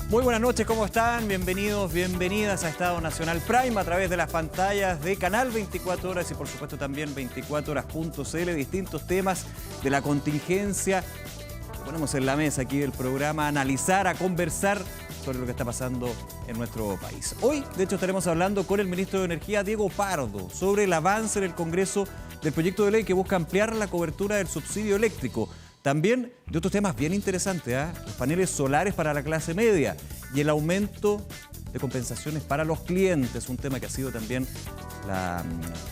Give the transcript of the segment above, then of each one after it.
Muy buenas noches, ¿cómo están? Bienvenidos, bienvenidas a Estado Nacional Prime a través de las pantallas de Canal 24 Horas y por supuesto también 24horas.cl. Distintos temas de la contingencia que ponemos en la mesa aquí del programa a analizar, a conversar sobre lo que está pasando en nuestro país. Hoy, de hecho, estaremos hablando con el ministro de Energía, Diego Pardo, sobre el avance en el Congreso del proyecto de ley que busca ampliar la cobertura del subsidio eléctrico. También de otros temas bien interesantes, los paneles solares para la clase media y el aumento de compensaciones para los clientes, un tema que ha sido también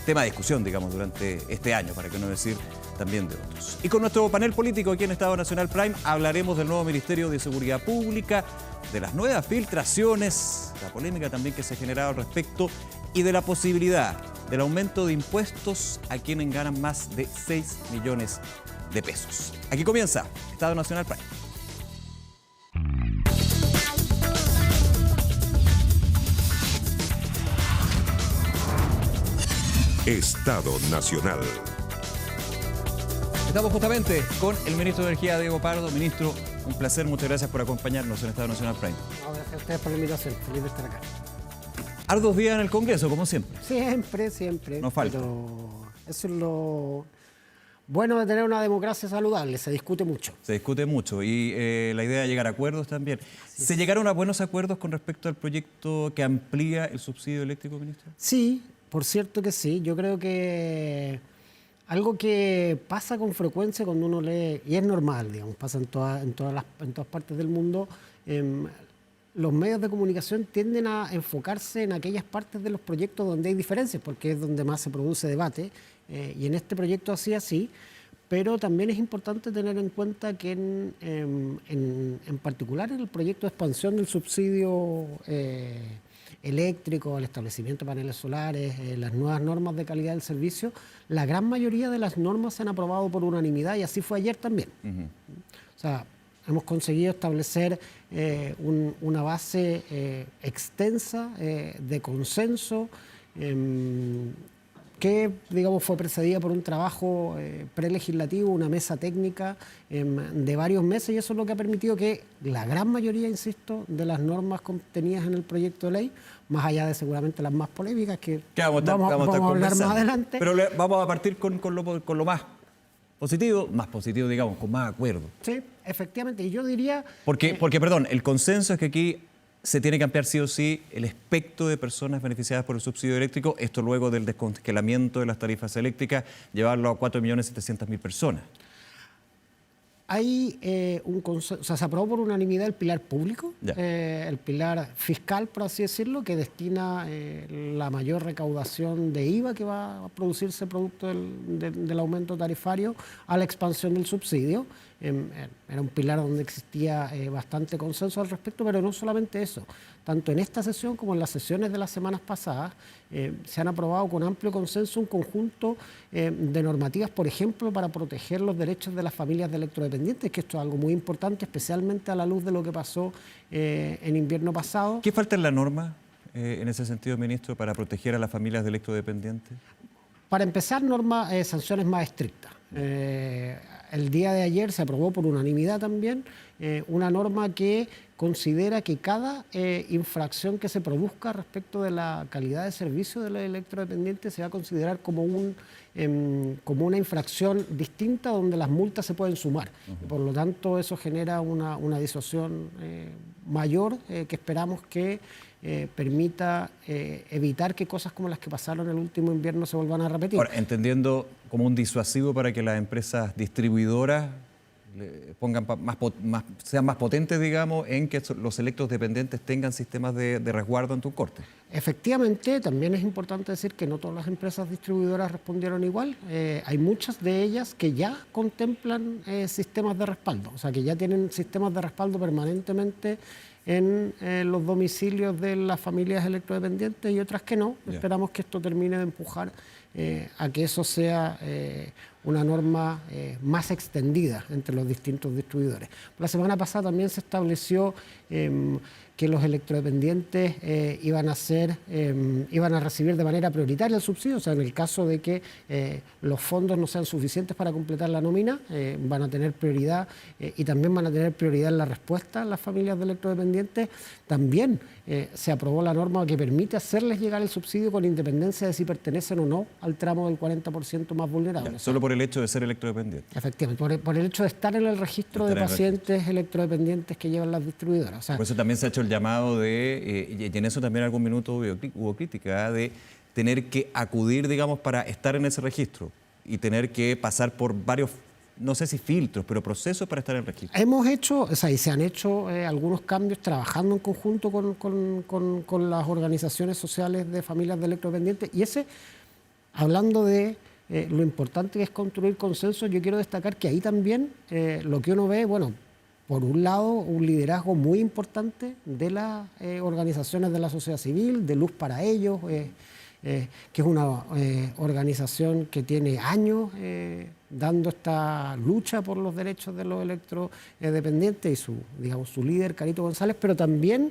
tema de discusión, digamos, durante este año, para que no decir también de otros. Y con nuestro panel político aquí en Estado Nacional Prime hablaremos del nuevo Ministerio de Seguridad Pública, de las nuevas filtraciones, la polémica también que se ha generado al respecto y de la posibilidad del aumento de impuestos a quienes ganan más de 6 millones de pesos. Aquí comienza Estado Nacional Prime. Estado Nacional. Estamos justamente con el ministro de Energía, Diego Pardo. Ministro, un placer, muchas gracias por acompañarnos en Estado Nacional Prime. No, gracias a ustedes por la invitación, feliz de estar acá. Arduos días en el Congreso, como siempre. Siempre. No falta. Pero eso es lo bueno de tener una democracia saludable, se discute mucho. Se discute mucho y la idea de llegar a acuerdos también. ¿Se llegaron a buenos acuerdos con respecto al proyecto que amplía el subsidio eléctrico, ministro? Sí, por cierto que sí. Yo creo que algo que pasa con frecuencia cuando uno lee, y es normal, digamos, pasa en todas partes del mundo, los medios de comunicación tienden a enfocarse en aquellas partes de los proyectos donde hay diferencias, porque es donde más se produce debate, y en este proyecto así, pero también es importante tener en cuenta que en particular en el proyecto de expansión del subsidio eléctrico, el establecimiento de paneles solares, las nuevas normas de calidad del servicio, la gran mayoría de las normas se han aprobado por unanimidad y así fue ayer también. O sea, hemos conseguido establecer una base extensa de consenso que, digamos, fue precedida por un trabajo prelegislativo, una mesa técnica de varios meses, y eso es lo que ha permitido que la gran mayoría, insisto, de las normas contenidas en el proyecto de ley, más allá de seguramente las más polémicas que vamos a hablar más adelante. Pero vamos a partir con lo más positivo, digamos, con más acuerdo. Sí, efectivamente, y yo diría... Porque, perdón, el consenso es que aquí se tiene que ampliar sí o sí el espectro de personas beneficiadas por el subsidio eléctrico, esto luego del descongelamiento de las tarifas eléctricas, llevarlo a 4.700.000 personas. Hay un consenso, o sea, se aprobó por unanimidad el pilar público, el pilar fiscal, por así decirlo, que destina la mayor recaudación de IVA que va a producirse producto del aumento tarifario a la expansión del subsidio. Era un pilar donde existía bastante consenso al respecto, pero no solamente eso. Tanto en esta sesión como en las sesiones de las semanas pasadas se han aprobado con amplio consenso un conjunto de normativas, por ejemplo, para proteger los derechos de las familias de electrodependientes, que esto es algo muy importante, especialmente a la luz de lo que pasó en invierno pasado. ¿Qué falta en la norma en ese sentido, ministro, para proteger a las familias de electrodependientes? Para empezar, sanciones más estrictas. El día de ayer se aprobó por unanimidad también una norma que considera que cada infracción que se produzca respecto de la calidad de servicio de los electrodependientes se va a considerar como una infracción distinta donde las multas se pueden sumar. Y por lo tanto, eso genera una disuasión mayor que esperamos que permita evitar que cosas como las que pasaron el último invierno se vuelvan a repetir. Ahora, entendiendo como un disuasivo para que las empresas distribuidoras sean más potentes, digamos, en que los electrodependientes tengan sistemas de resguardo en tu corte. Efectivamente, también es importante decir que no todas las empresas distribuidoras respondieron igual. Hay muchas de ellas que ya contemplan sistemas de respaldo, o sea, que ya tienen sistemas de respaldo permanentemente en los domicilios de las familias electrodependientes y otras que no. Esperamos que esto termine de empujar a que eso sea una norma más extendida entre los distintos distribuidores. La semana pasada también se estableció que los electrodependientes iban a recibir de manera prioritaria el subsidio, o sea, en el caso de que los fondos no sean suficientes para completar la nómina, van a tener prioridad y también van a tener prioridad en la respuesta las familias de electrodependientes. También se aprobó la norma que permite hacerles llegar el subsidio con independencia de si pertenecen o no al tramo del 40% más vulnerable. Ya, solo por el hecho de ser electrodependiente. Efectivamente, por el hecho de estar en el registro de pacientes electrodependientes que llevan las distribuidoras. O sea, por eso también se ha hecho el llamado y en eso también algún minuto hubo crítica de tener que acudir, digamos, para estar en ese registro y tener que pasar por varios, no sé si filtros, pero procesos para estar en el registro. Hemos hecho, o sea, y se han hecho algunos cambios trabajando en conjunto con las organizaciones sociales de familias de electrodependientes. Y hablando de lo importante que es construir consenso, yo quiero destacar que ahí también lo que uno ve, bueno, por un lado, un liderazgo muy importante de las organizaciones de la sociedad civil, de Luz para Ellos, que es una organización que tiene años dando esta lucha por los derechos de los electrodependientes y su líder, Carito González, pero también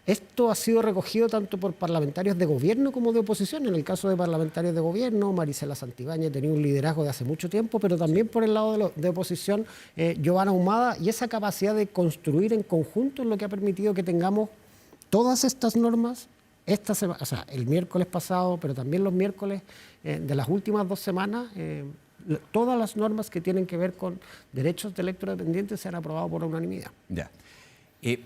esto ha sido recogido tanto por parlamentarios de gobierno como de oposición. En el caso de parlamentarios de gobierno, Marisela Santibáñez tenía un liderazgo de hace mucho tiempo, pero también por el lado de oposición, Giovanna Ahumada, y esa capacidad de construir en conjunto es lo que ha permitido que tengamos todas estas normas, o sea, el miércoles pasado, pero también los miércoles de las últimas 2 semanas, todas las normas que tienen que ver con derechos de electrodependientes se han aprobado por unanimidad. Ya.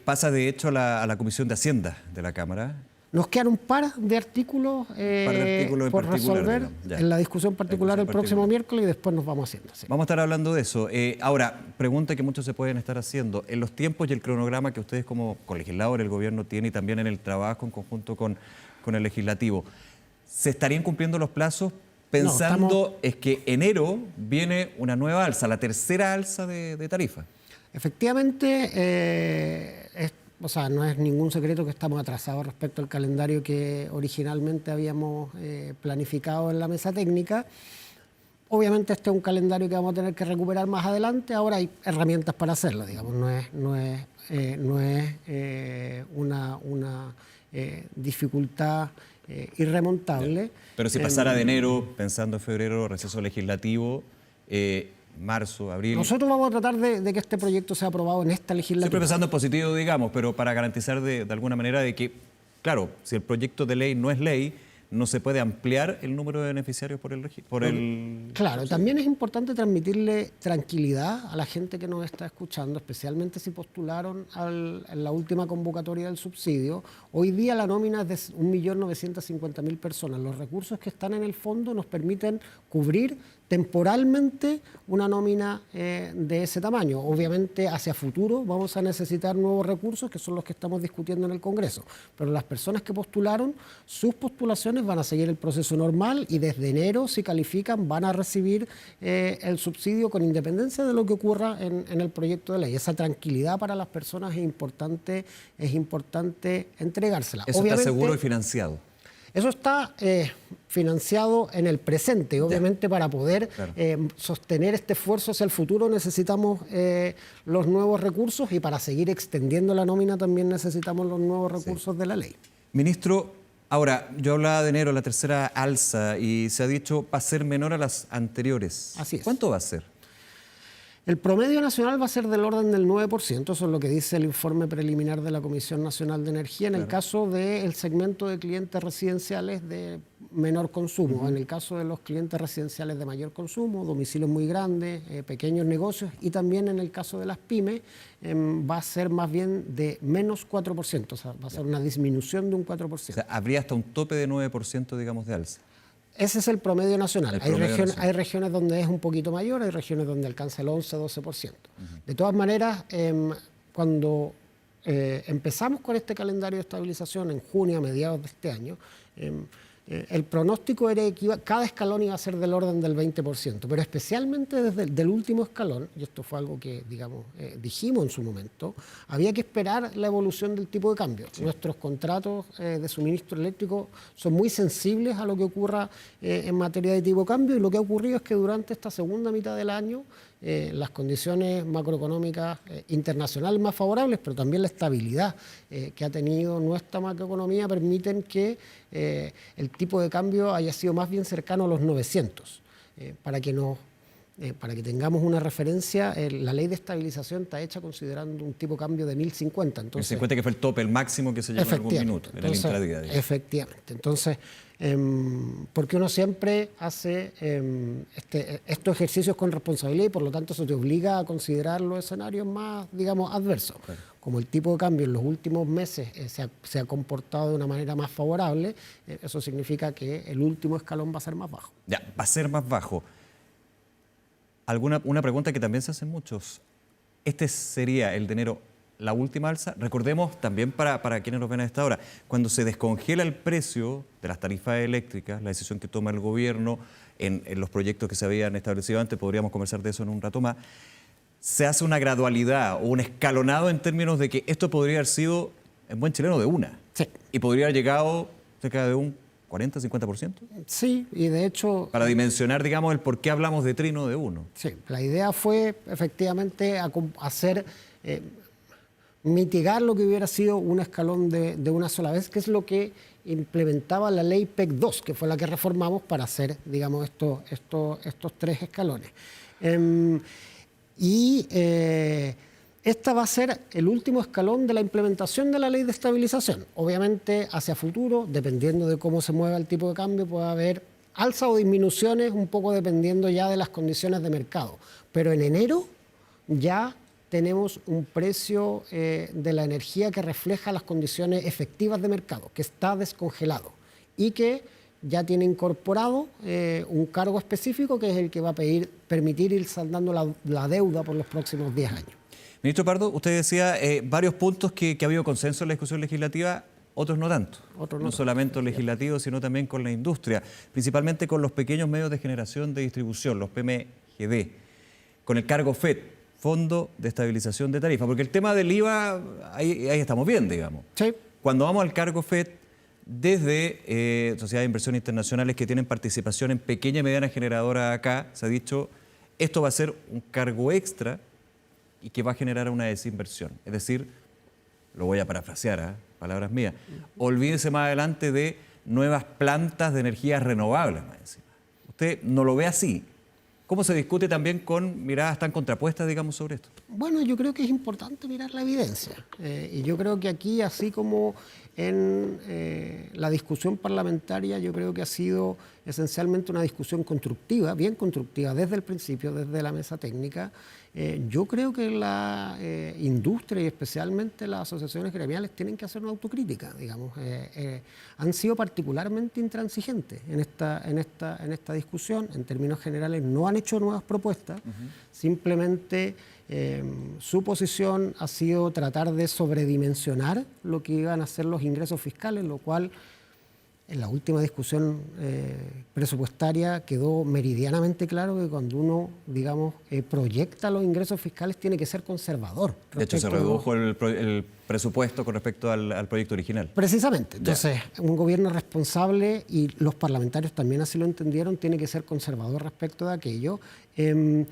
Pasa de hecho a la Comisión de Hacienda de la Cámara. Nos quedan un par de artículos, por resolver en la discusión particular el próximo miércoles y después nos vamos haciendo. Sí. Vamos a estar hablando de eso. Ahora, pregunta que muchos se pueden estar haciendo. En los tiempos y el cronograma que ustedes como colegisladores, el gobierno tiene y también en el trabajo en conjunto con el legislativo, ¿se estarían cumpliendo los plazos? Pensando es que enero viene una nueva alza, la tercera alza de tarifa. Efectivamente, o sea, no es ningún secreto que estamos atrasados respecto al calendario que originalmente habíamos planificado en la mesa técnica. Obviamente este es un calendario que vamos a tener que recuperar más adelante. Ahora hay herramientas para hacerlo, digamos, no es una dificultad irremontable. Pero si pasara de enero, pensando en febrero, receso legislativo, marzo, abril. Nosotros vamos a tratar de que este proyecto sea aprobado en esta legislatura. Siempre pensando en positivo, digamos, pero para garantizar de alguna manera de que, claro, si el proyecto de ley no es ley, no se puede ampliar el número de beneficiarios por el... Claro, también es importante transmitirle tranquilidad a la gente que nos está escuchando, especialmente si postularon en la última convocatoria del subsidio. Hoy día la nómina es de 1.950.000 personas. Los recursos que están en el fondo nos permiten cubrir temporalmente una nómina de ese tamaño. Obviamente hacia futuro vamos a necesitar nuevos recursos que son los que estamos discutiendo en el Congreso, pero las personas que postularon, sus postulaciones van a seguir el proceso normal y desde enero, si califican, van a recibir el subsidio con independencia de lo que ocurra en el proyecto de ley. Esa tranquilidad para las personas es importante entregársela. Eso está seguro y financiado. Eso está financiado en el presente. Obviamente para poder sostener este esfuerzo hacia el futuro necesitamos los nuevos recursos y para seguir extendiendo la nómina también necesitamos los nuevos recursos de la ley. Ministro, ahora, yo hablaba de enero, la tercera alza, y se ha dicho va a ser menor a las anteriores. Así es. ¿Cuánto va a ser? El promedio nacional va a ser del orden del 9%, eso es lo que dice el informe preliminar de la Comisión Nacional de Energía, en el caso del segmento de clientes residenciales de menor consumo. En el caso de los clientes residenciales de mayor consumo, domicilios muy grandes, pequeños negocios, y también en el caso de las pymes, va a ser más bien de menos 4%, o sea, va a ser una disminución de un 4%. O sea, habría hasta un tope de 9%, digamos, de alza. Ese es el promedio nacional. Hay regiones donde es un poquito mayor, hay regiones donde alcanza el 11-12%. De todas maneras, cuando empezamos con este calendario de estabilización en junio, a mediados de este año, el pronóstico era que cada escalón iba a ser del orden del 20%, pero especialmente desde el último escalón, y esto fue algo que, digamos, dijimos en su momento, había que esperar la evolución del tipo de cambio. Sí. Nuestros contratos de suministro eléctrico son muy sensibles a lo que ocurra en materia de tipo de cambio, y lo que ha ocurrido es que durante esta segunda mitad del año las condiciones macroeconómicas internacionales más favorables, pero también la estabilidad que ha tenido nuestra macroeconomía permiten que el tipo de cambio haya sido más bien cercano a los 900. Para que tengamos una referencia, la ley de estabilización está hecha considerando un tipo de cambio de 1050. Entonces, 1050 que fue el tope, el máximo que se llegó en algún minuto, en el intradía. Efectivamente. Entonces, porque uno siempre hace estos ejercicios con responsabilidad y por lo tanto eso te obliga a considerar los escenarios más, digamos, adversos. Claro. Como el tipo de cambio en los últimos meses se ha comportado de una manera más favorable, eso significa que el último escalón va a ser más bajo. Ya, va a ser más bajo. Una pregunta que también se hacen muchos. ¿Este sería el de enero la última alza? Recordemos también para quienes nos ven a esta hora, cuando se descongela el precio de las tarifas eléctricas, la decisión que toma el gobierno en los proyectos que se habían establecido antes, podríamos conversar de eso en un rato más, se hace una gradualidad o un escalonado en términos de que esto podría haber sido, en buen chileno, de una. Sí. Y podría haber llegado cerca de un 40, 50%. Sí, y de hecho... Para dimensionar, digamos, el por qué hablamos de trino de uno. Sí, la idea fue efectivamente hacer... mitigar lo que hubiera sido un escalón de una sola vez, que es lo que implementaba la ley PEC 2, que fue la que reformamos para hacer, digamos, estos tres escalones. Esta va a ser el último escalón de la implementación de la ley de estabilización. Obviamente, hacia futuro, dependiendo de cómo se mueva el tipo de cambio, puede haber alza o disminuciones, un poco dependiendo ya de las condiciones de mercado. Pero en enero ya tenemos un precio de la energía que refleja las condiciones efectivas de mercado, que está descongelado y que ya tiene incorporado un cargo específico que es el que va a permitir ir saldando la deuda por los próximos 10 años. Ministro Pardo, usted decía varios puntos que ha habido consenso en la discusión legislativa, otros no tanto. No solamente legislativo, sino también con la industria, principalmente con los pequeños medios de generación de distribución, los PMGD, con el cargo FED, Fondo de Estabilización de Tarifa, porque el tema del IVA, ahí estamos bien, digamos. Sí. Cuando vamos al cargo FED, desde sociedades de inversión internacionales que tienen participación en pequeña y mediana generadora acá, se ha dicho, esto va a ser un cargo extra y que va a generar una desinversión. Es decir, lo voy a parafrasear, palabras mías, olvídese más adelante de nuevas plantas de energías renovables, más encima. ¿Usted no lo ve así? ¿Cómo se discute también con miradas tan contrapuestas, digamos, sobre esto? Bueno, yo creo que es importante mirar la evidencia. Y yo creo que aquí, así como en la discusión parlamentaria, yo creo que ha sido esencialmente una discusión constructiva, bien constructiva, desde el principio, desde la mesa técnica. Yo creo que la industria y especialmente las asociaciones gremiales tienen que hacer una autocrítica, digamos. Han sido particularmente intransigentes en esta discusión. En términos generales no han hecho nuevas propuestas, simplemente su posición ha sido tratar de sobredimensionar lo que iban a ser los ingresos fiscales, lo cual en la última discusión presupuestaria quedó meridianamente claro que cuando uno, digamos, proyecta los ingresos fiscales tiene que ser conservador. De hecho, se redujo el presupuesto con respecto al proyecto original. Precisamente. Entonces, un gobierno responsable, y los parlamentarios también así lo entendieron, tiene que ser conservador respecto de aquello. ¿Usted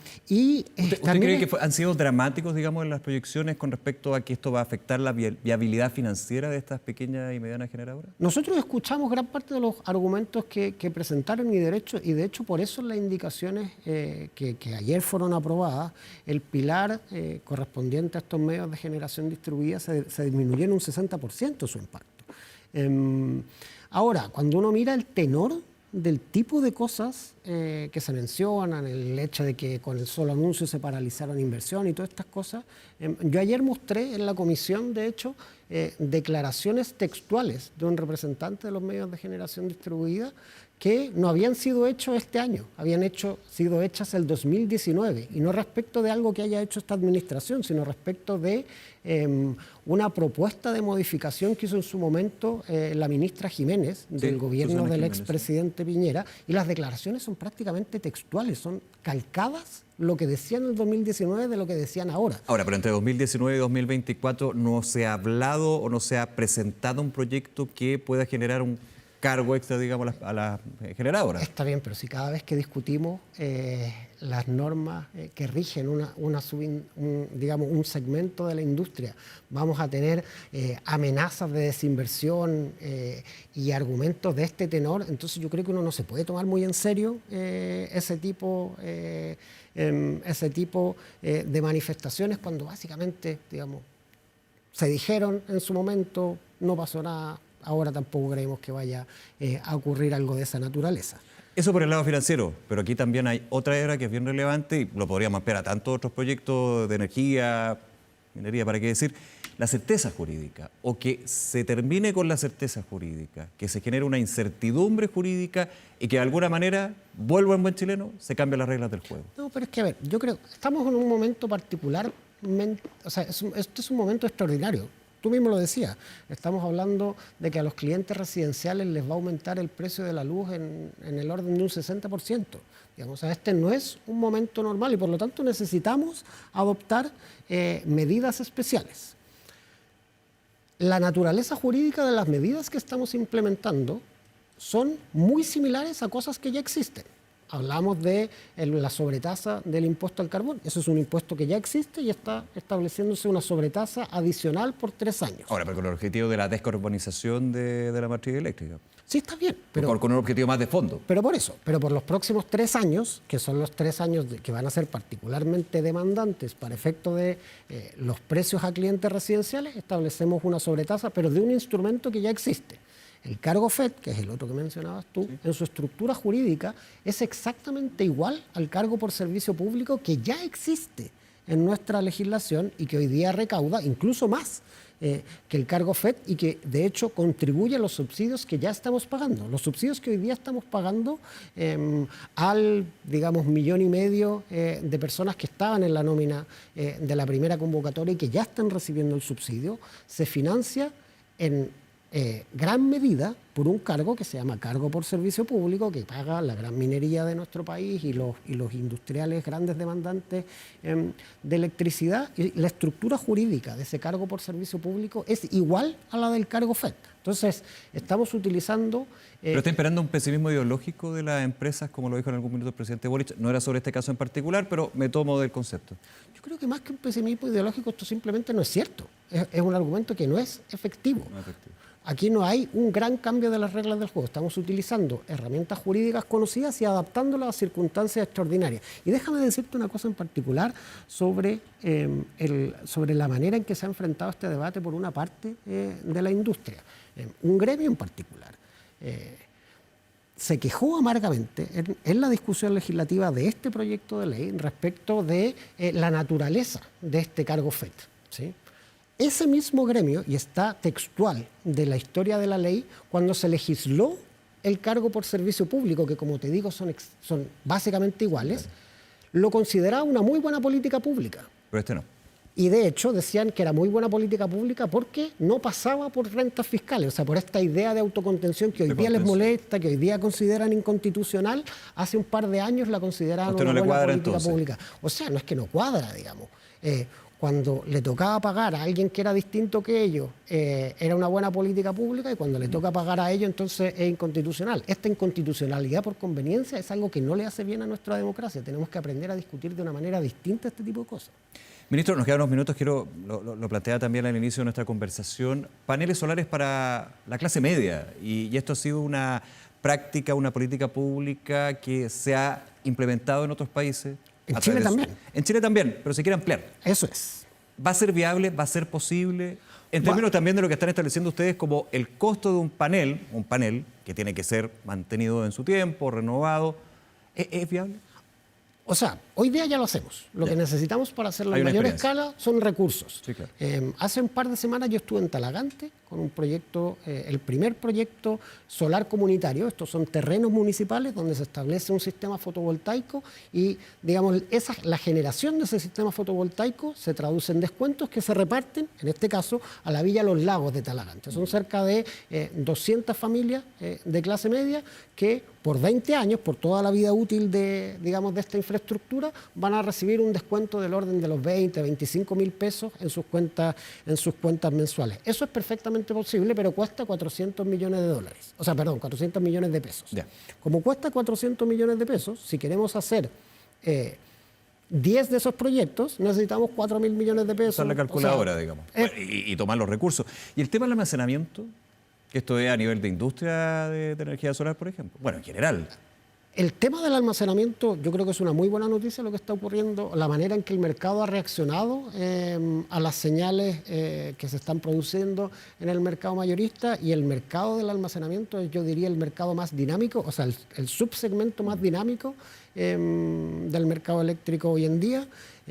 cree que han sido dramáticos, digamos, en las proyecciones con respecto a que esto va a afectar la viabilidad financiera de estas pequeñas y medianas generadoras? Nosotros escuchamos gran parte de los argumentos que presentaron y de hecho por eso en las indicaciones que ayer fueron aprobadas, el pilar correspondiente a estos medios de generación distribuida se disminuyó en un 60% su impacto. Ahora, cuando uno mira el tenor del tipo de cosas que se mencionan, el hecho de que con el solo anuncio se paralizaron inversión y todas estas cosas. Yo ayer mostré en la comisión, de hecho, declaraciones textuales de un representante de los medios de generación distribuida que no habían sido hechos este año, sido hechas el 2019, y no respecto de algo que haya hecho esta administración, sino respecto de una propuesta de modificación que hizo en su momento la ministra Jiménez del gobierno del expresidente Piñera, y las declaraciones son prácticamente textuales, son calcadas lo que decían en el 2019 de lo que decían ahora. Ahora, pero entre 2019 y 2024 no se ha hablado o no se ha presentado un proyecto que pueda generar un cargo extra, digamos, a la generadora. Está bien, pero si cada vez que discutimos las normas que rigen un segmento de la industria, vamos a tener amenazas de desinversión y argumentos de este tenor, entonces yo creo que uno no se puede tomar muy en serio ese tipo de manifestaciones cuando básicamente, digamos, se dijeron en su momento, no pasó nada. Ahora tampoco creemos que vaya a ocurrir algo de esa naturaleza. Eso por el lado financiero, pero aquí también hay otra era que es bien relevante y lo podríamos ampliar a tantos otros proyectos de energía, minería, para qué decir, la certeza jurídica, o que se termine con la certeza jurídica, que se genere una incertidumbre jurídica y que de alguna manera, vuelvo en buen chileno, se cambien las reglas del juego. No, pero es que, a ver, yo creo que estamos en un momento particular, o sea, esto es un momento extraordinario. Tú mismo lo decías, estamos hablando de que a los clientes residenciales les va a aumentar el precio de la luz en el orden de un 60%. Digamos, o sea, este no es un momento normal y por lo tanto necesitamos adoptar medidas especiales. La naturaleza jurídica de las medidas que estamos implementando son muy similares a cosas que ya existen. Hablamos de la sobretasa del impuesto al carbón. Eso es un impuesto que ya existe y está estableciéndose una sobretasa adicional por 3 años. Ahora, pero con el objetivo de la descarbonización de la matriz eléctrica. Sí, está bien. Pero con un objetivo más de fondo. Pero por los próximos 3 años, que son los 3 años que van a ser particularmente demandantes para efecto de los precios a clientes residenciales, establecemos una sobretasa, pero de un instrumento que ya existe. El cargo FED, que es el otro que mencionabas tú, sí, en su estructura jurídica es exactamente igual al cargo por servicio público que ya existe en nuestra legislación y que hoy día recauda incluso más que el cargo FED y que de hecho contribuye a los subsidios que ya estamos pagando. Los subsidios que hoy día estamos pagando al, digamos, 1,5 millones de personas que estaban en la nómina de la primera convocatoria y que ya están recibiendo el subsidio, se financia en gran medida por un cargo que se llama cargo por servicio público, que paga la gran minería de nuestro país y los industriales grandes demandantes de electricidad. Y la estructura jurídica de ese cargo por servicio público es igual a la del cargo FED. Entonces, estamos utilizando... ¿Pero está esperando un pesimismo ideológico de las empresas, como lo dijo en algún minuto el presidente Boric? No era sobre este caso en particular, pero me tomo del concepto. Yo creo que más que un pesimismo ideológico, esto simplemente no es cierto. Es un argumento que no es efectivo. No es efectivo. Aquí no hay un gran cambio de las reglas del juego. Estamos utilizando herramientas jurídicas conocidas y adaptándolas a circunstancias extraordinarias. Y déjame decirte una cosa en particular sobre la manera en que se ha enfrentado este debate por una parte de la industria. Un gremio en particular se quejó amargamente en la discusión legislativa de este proyecto de ley respecto de la naturaleza de este cargo FED, ¿sí? Ese mismo gremio, y está textual de la historia de la ley, cuando se legisló el cargo por servicio público, que como te digo son básicamente iguales, lo consideraba una muy buena política pública. Pero este no. Y de hecho decían que era muy buena política pública porque no pasaba por rentas fiscales, o sea, por esta idea de autocontención que hoy día les molesta, que hoy día consideran inconstitucional, hace un par de años la consideraban una buena política pública. O sea, no es que no cuadra, digamos. Cuando le tocaba pagar a alguien que era distinto que ellos, era una buena política pública, y cuando le toca pagar a ellos, entonces es inconstitucional. Esta inconstitucionalidad por conveniencia es algo que no le hace bien a nuestra democracia. Tenemos que aprender a discutir de una manera distinta este tipo de cosas. Ministro, nos quedan unos minutos, lo planteaba también al inicio de nuestra conversación, paneles solares para la clase media, y esto ha sido una práctica, una política pública que se ha implementado en otros países. En Chile también. En Chile también, pero se quiere ampliar. Eso es. ¿Va a ser viable? ¿Va a ser posible? En términos también de lo que están estableciendo ustedes como el costo de un panel que tiene que ser mantenido en su tiempo, renovado, ¿es viable? O sea, Hoy día ya lo hacemos. Lo que necesitamos para hacerlo Hay en una mayor experiencia. escala son recursos. Sí, claro. Hace un par de semanas yo estuve en Talagante con un proyecto, el primer proyecto solar comunitario. Estos son terrenos municipales donde se establece un sistema fotovoltaico y, digamos, la generación de ese sistema fotovoltaico se traduce en descuentos que se reparten, en este caso, a la Villa Los Lagos de Talagante. Son cerca de 200 familias de clase media que por 20 años, por toda la vida útil de, digamos, de esta infraestructura, van a recibir un descuento del orden de los 20, 25 mil pesos en sus cuentas mensuales. Eso es perfectamente posible, pero cuesta 400 millones de dólares. O sea, perdón, 400 millones de pesos. Ya. Como cuesta 400 millones de pesos, si queremos hacer 10 de esos proyectos, necesitamos 4.000 millones de pesos. Usar la calculadora, digamos. Y tomar los recursos. Y el tema del almacenamiento, que esto es a nivel de industria de energía solar, por ejemplo. Bueno, en general. El tema del almacenamiento, yo creo que es una muy buena noticia lo que está ocurriendo, la manera en que el mercado ha reaccionado a las señales que se están produciendo en el mercado mayorista, y el mercado del almacenamiento es, yo diría, el mercado más dinámico, o sea, el subsegmento más dinámico del mercado eléctrico hoy en día.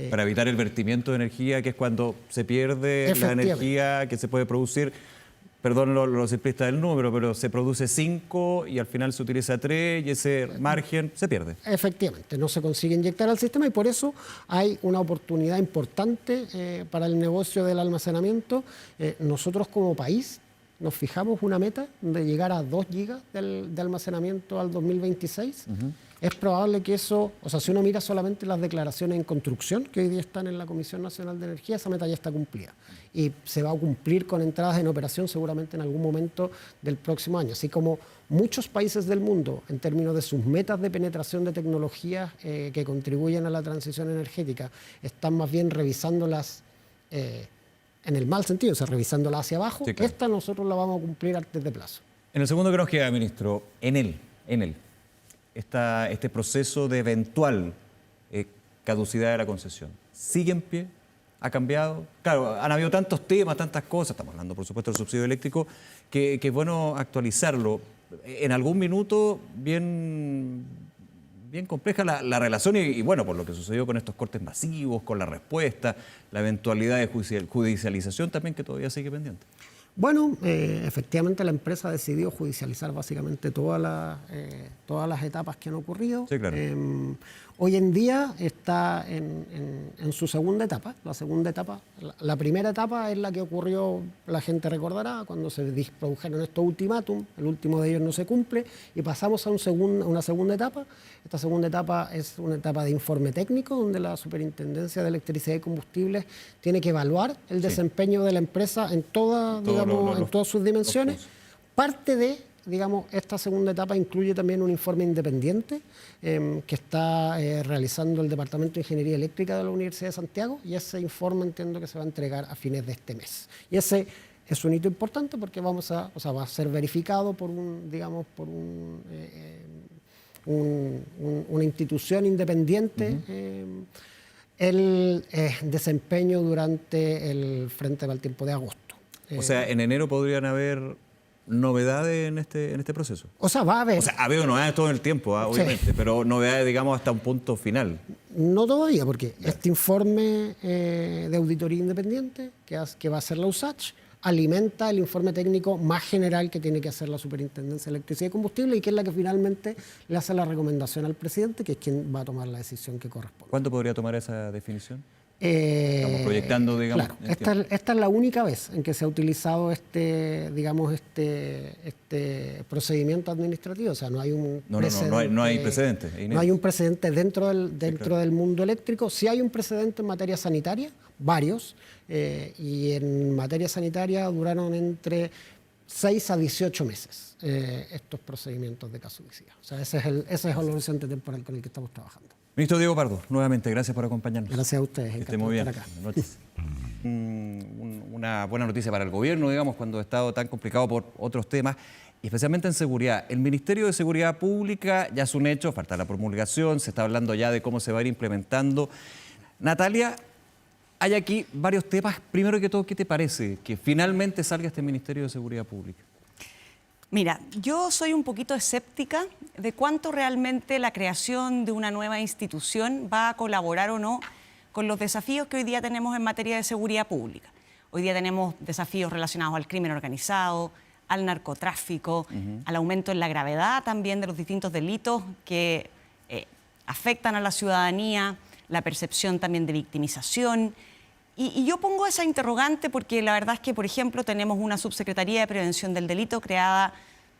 Para evitar el vertimiento de energía, que es cuando se pierde la energía que se puede producir. Perdón los simplistas del número, pero se produce 5 y al final se utiliza 3 y ese margen se pierde. Efectivamente, no se consigue inyectar al sistema y por eso hay una oportunidad importante para el negocio del almacenamiento. Nosotros como país nos fijamos una meta de llegar a 2 gigas de almacenamiento al 2026. Es probable que eso, o sea, si uno mira solamente las declaraciones en construcción que hoy día están en la Comisión Nacional de Energía, esa meta ya está cumplida. Y se va a cumplir con entradas en operación seguramente en algún momento del próximo año. Así como muchos países del mundo, en términos de sus metas de penetración de tecnologías que contribuyen a la transición energética, están más bien revisándolas en el mal sentido, o sea, revisándolas hacia abajo. Sí, claro. Esta nosotros la vamos a cumplir antes de plazo. En el segundo que nos queda, ministro, este proceso de eventual caducidad de la concesión, ¿sigue en pie? ¿Ha cambiado? Claro, han habido tantos temas, tantas cosas, estamos hablando por supuesto del subsidio eléctrico, que es bueno actualizarlo. En algún minuto bien compleja la relación y bueno, por lo que sucedió con estos cortes masivos, con la respuesta, la eventualidad de judicialización también que todavía sigue pendiente. Bueno, efectivamente la empresa decidió judicializar básicamente todas las etapas que han ocurrido. Sí, claro. Hoy en día está en su segunda etapa. La segunda etapa, la primera etapa es la que ocurrió, la gente recordará, cuando se produjeron estos ultimátum, el último de ellos no se cumple, y pasamos a una segunda etapa. Esta segunda etapa es una etapa de informe técnico, donde la Superintendencia de Electricidad y Combustibles tiene que evaluar el desempeño de la empresa en todas sus dimensiones. Parte de, digamos, esta segunda etapa incluye también un informe independiente que está realizando el Departamento de Ingeniería Eléctrica de la Universidad de Santiago, y ese informe entiendo que se va a entregar a fines de este mes. Y ese es un hito importante porque va a ser verificado por una institución independiente el desempeño durante el Frente para el Tiempo de agosto. O sea, en enero podrían haber novedades en este proceso. O sea, va a haber. O sea, ha habido novedades todo el tiempo, obviamente, sí, pero novedades, digamos, hasta un punto final. No todavía, porque este informe de auditoría independiente que va a hacer la USACH alimenta el informe técnico más general que tiene que hacer la Superintendencia de Electricidad y Combustible, y que es la que finalmente le hace la recomendación al presidente, que es quien va a tomar la decisión que corresponde. ¿Cuánto podría tomar esa definición? Estamos proyectando, digamos. Claro, esta es la única vez en que se ha utilizado este procedimiento administrativo. O sea, no hay un precedente. No hay precedente. No hay un precedente dentro del mundo eléctrico. Sí hay un precedente en materia sanitaria, varios, y en materia sanitaria duraron entre 6 a 18 meses estos procedimientos de casuística. O sea, ese es el horizonte temporal con el que estamos trabajando. Ministro Diego Pardo, nuevamente, gracias por acompañarnos. Gracias a ustedes. Que esté muy bien. Buenas noches. Una buena noticia para el gobierno, digamos, cuando ha estado tan complicado por otros temas, y especialmente en seguridad. El Ministerio de Seguridad Pública ya es un hecho, falta la promulgación, se está hablando ya de cómo se va a ir implementando. Natalia, hay aquí varios temas. Primero que todo, ¿qué te parece que finalmente salga este Ministerio de Seguridad Pública? Mira, yo soy un poquito escéptica de cuánto realmente la creación de una nueva institución va a colaborar o no con los desafíos que hoy día tenemos en materia de seguridad pública. Hoy día tenemos desafíos relacionados al crimen organizado, al narcotráfico, al aumento en la gravedad también de los distintos delitos que afectan a la ciudadanía, la percepción también de victimización. Y yo pongo esa interrogante porque la verdad es que, por ejemplo, tenemos una subsecretaría de prevención del delito creada,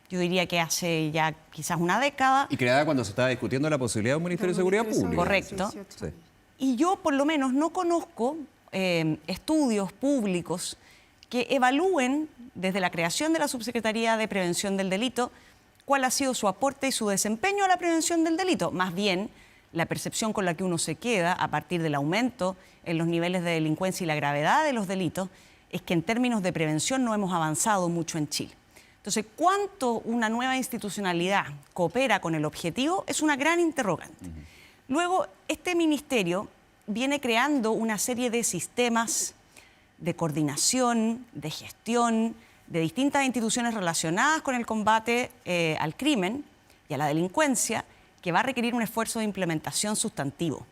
yo diría que hace ya quizás una década. Y creada cuando se estaba discutiendo la posibilidad de un Ministerio de Seguridad Pública. Correcto. Sí. Y yo, por lo menos, no conozco estudios públicos que evalúen desde la creación de la Subsecretaría de Prevención del Delito cuál ha sido su aporte y su desempeño a la prevención del delito. Más bien, la percepción con la que uno se queda a partir del aumento en los niveles de delincuencia y la gravedad de los delitos es que en términos de prevención no hemos avanzado mucho en Chile. Entonces, ¿cuánto una nueva institucionalidad coopera con el objetivo? Es una gran interrogante. Luego, este ministerio viene creando una serie de sistemas de coordinación, de gestión, de distintas instituciones relacionadas con el combate al crimen y a la delincuencia, que va a requerir un esfuerzo de implementación sustantivo.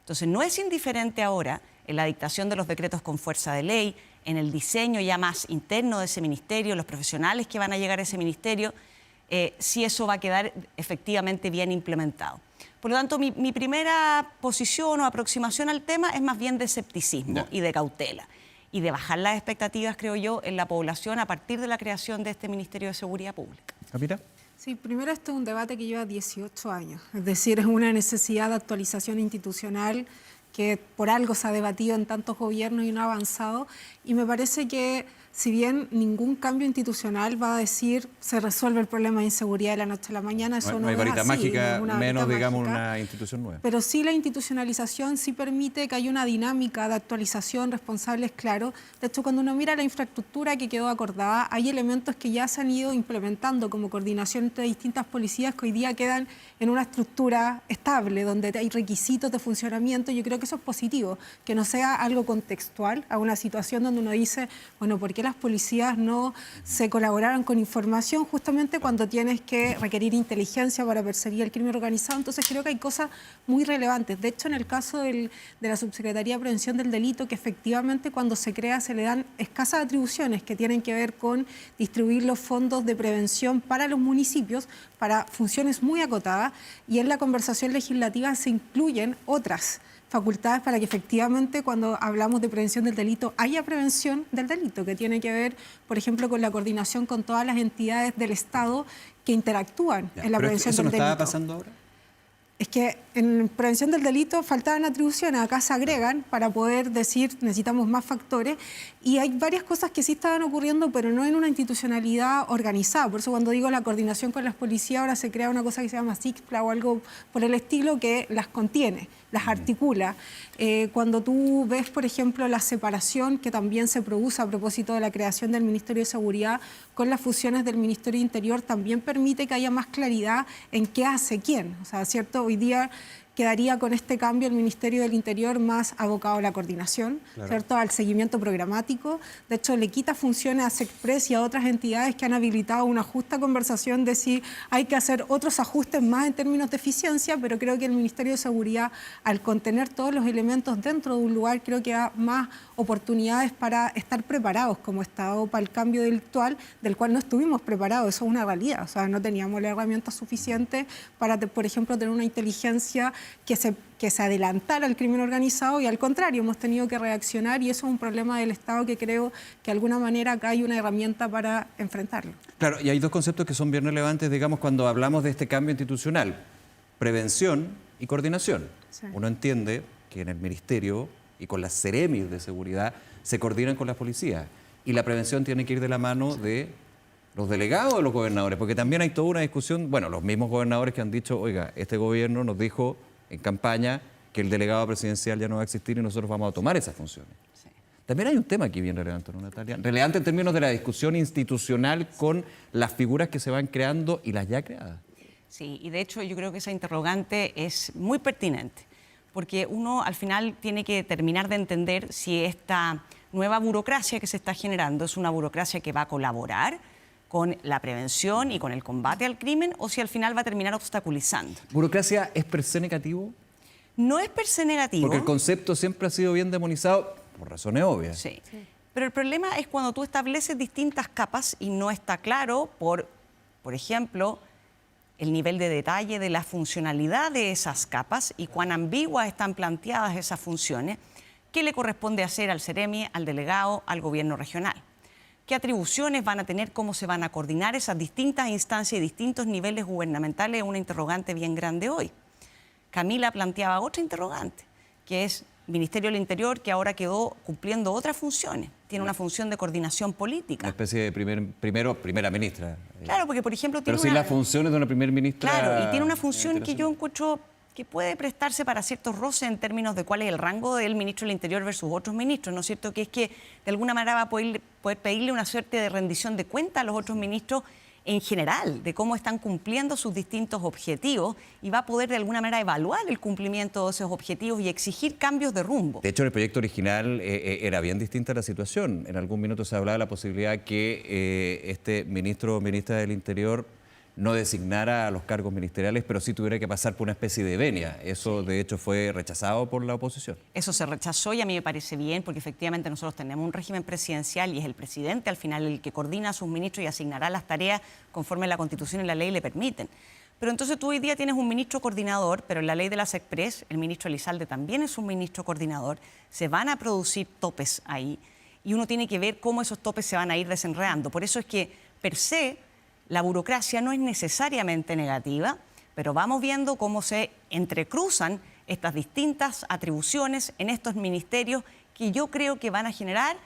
Entonces, no es indiferente ahora, en la dictación de los decretos con fuerza de ley, en el diseño ya más interno de ese ministerio, los profesionales que van a llegar a ese ministerio, si eso va a quedar efectivamente bien implementado. Por lo tanto, mi primera posición o aproximación al tema es más bien de escepticismo y de cautela, y de bajar las expectativas, creo yo, en la población a partir de la creación de este Ministerio de Seguridad Pública. ¿Capita? Sí, primero esto es un debate que lleva 18 años, es decir, es una necesidad de actualización institucional que por algo se ha debatido en tantos gobiernos y no ha avanzado, y me parece que si bien ningún cambio institucional va a decir se resuelve el problema de inseguridad de la noche a la mañana, eso no hay es varita así, mágica, menos digamos mágica, una institución nueva. pero sí la institucionalización sí permite que haya una dinámica de actualización, responsables claros. De hecho, cuando uno mira la infraestructura que quedó acordada, hay elementos que ya se han ido implementando como coordinación entre distintas policías que hoy día quedan en una estructura estable, donde hay requisitos de funcionamiento. Yo creo que eso es positivo, que no sea algo contextual a una situación donde uno dice, bueno, ¿por qué las policías no se colaboraron con información justamente cuando tienes que requerir inteligencia para perseguir el crimen organizado? Entonces creo que hay cosas muy relevantes. De hecho, en el caso de la Subsecretaría de Prevención del Delito, que efectivamente cuando se crea se le dan escasas atribuciones que tienen que ver con distribuir los fondos de prevención para los municipios, para funciones muy acotadas, y en la conversación legislativa se incluyen otras facultades para que efectivamente cuando hablamos de prevención del delito haya prevención del delito, que tiene que ver, por ejemplo, con la coordinación con todas las entidades del Estado que interactúan en la prevención del delito. ¿Eso no estaba pasando ahora? Es que en prevención del delito faltaban atribuciones, acá se agregan para poder decir necesitamos más factores, y hay varias cosas que sí estaban ocurriendo, pero no en una institucionalidad organizada. Por eso cuando digo la coordinación con las policías, ahora se crea una cosa que se llama SICPLA o algo por el estilo que las contiene, las articula. Cuando tú ves, por ejemplo, la separación que también se produce a propósito de la creación del Ministerio de Seguridad con las fusiones del Ministerio de Interior, también permite que haya más claridad en qué hace quién. O sea, ¿cierto? Hoy día quedaría con este cambio el Ministerio del Interior más abocado a la coordinación, claro, ¿cierto? Al seguimiento programático. De hecho, le quita funciones a SECPRES y a otras entidades que han habilitado una justa conversación de si hay que hacer otros ajustes más en términos de eficiencia, pero creo que el Ministerio de Seguridad, al contener todos los elementos dentro de un lugar, creo que da más oportunidades para estar preparados como Estado para el cambio delictual, del cual no estuvimos preparados. Eso es una realidad. O sea, no teníamos la herramienta suficiente para, por ejemplo, tener una inteligencia que se adelantara al crimen organizado, y al contrario, hemos tenido que reaccionar, y eso es un problema del Estado que creo que de alguna manera acá hay una herramienta para enfrentarlo. Claro, y hay dos conceptos que son bien relevantes, digamos, cuando hablamos de este cambio institucional: prevención y coordinación. Sí. Uno entiende que en el Ministerio y con las Ceremis de seguridad se coordinan con las policías, y la prevención tiene que ir de la mano de los delegados de los gobernadores, porque también hay toda una discusión, bueno, los mismos gobernadores que han dicho, oiga, este gobierno nos dijo en campaña que el delegado presidencial ya no va a existir y nosotros vamos a tomar esas funciones. Sí. También hay un tema aquí bien relevante, ¿no, Natalia? Relevante en términos de la discusión institucional con las figuras que se van creando y las ya creadas. Sí, y de hecho yo creo que esa interrogante es muy pertinente, porque uno al final tiene que terminar de entender si esta nueva burocracia que se está generando es una burocracia que va a colaborar con la prevención y con el combate al crimen, o si al final va a terminar obstaculizando. ¿Burocracia es per se negativo? No es per se negativo. Porque el concepto siempre ha sido bien demonizado por razones obvias. Sí. Pero el problema es cuando tú estableces distintas capas y no está claro, por ejemplo, el nivel de detalle de la funcionalidad de esas capas y cuán ambiguas están planteadas esas funciones, qué le corresponde hacer al CEREMI, al delegado, al gobierno regional. ¿Qué atribuciones van a tener? ¿Cómo se van a coordinar esas distintas instancias y distintos niveles gubernamentales? Es una interrogante bien grande hoy. Camila planteaba otra interrogante, que es Ministerio del Interior, que ahora quedó cumpliendo otras funciones. Tiene una función de coordinación política. Una especie de primera ministra. Claro, porque por ejemplo tiene Pero sí las funciones de una primera ministra. Claro, y tiene una función que yo encuentro que puede prestarse para ciertos roces en términos de cuál es el rango del ministro del Interior versus otros ministros, ¿no es cierto? Que es que de alguna manera va a poder pedirle una suerte de rendición de cuenta a los otros ministros en general, de cómo están cumpliendo sus distintos objetivos y va a poder de alguna manera evaluar el cumplimiento de esos objetivos y exigir cambios de rumbo. De hecho, en el proyecto original era bien distinta la situación. En algún minuto se hablaba de la posibilidad que este ministro o ministra del Interior no designara a los cargos ministeriales, pero sí tuviera que pasar por una especie de venia. Eso, de hecho, fue rechazado por la oposición. Eso se rechazó y a mí me parece bien, porque efectivamente nosotros tenemos un régimen presidencial y es el presidente al final el que coordina a sus ministros y asignará las tareas conforme la Constitución y la ley le permiten. Pero entonces tú hoy día tienes un ministro coordinador, pero en la ley de las Express, el ministro Elizalde también es un ministro coordinador, se van a producir topes ahí y uno tiene que ver cómo esos topes se van a ir desenredando. Por eso es que, per se, la burocracia no es necesariamente negativa, pero vamos viendo cómo se entrecruzan estas distintas atribuciones en estos ministerios que yo creo que van a generar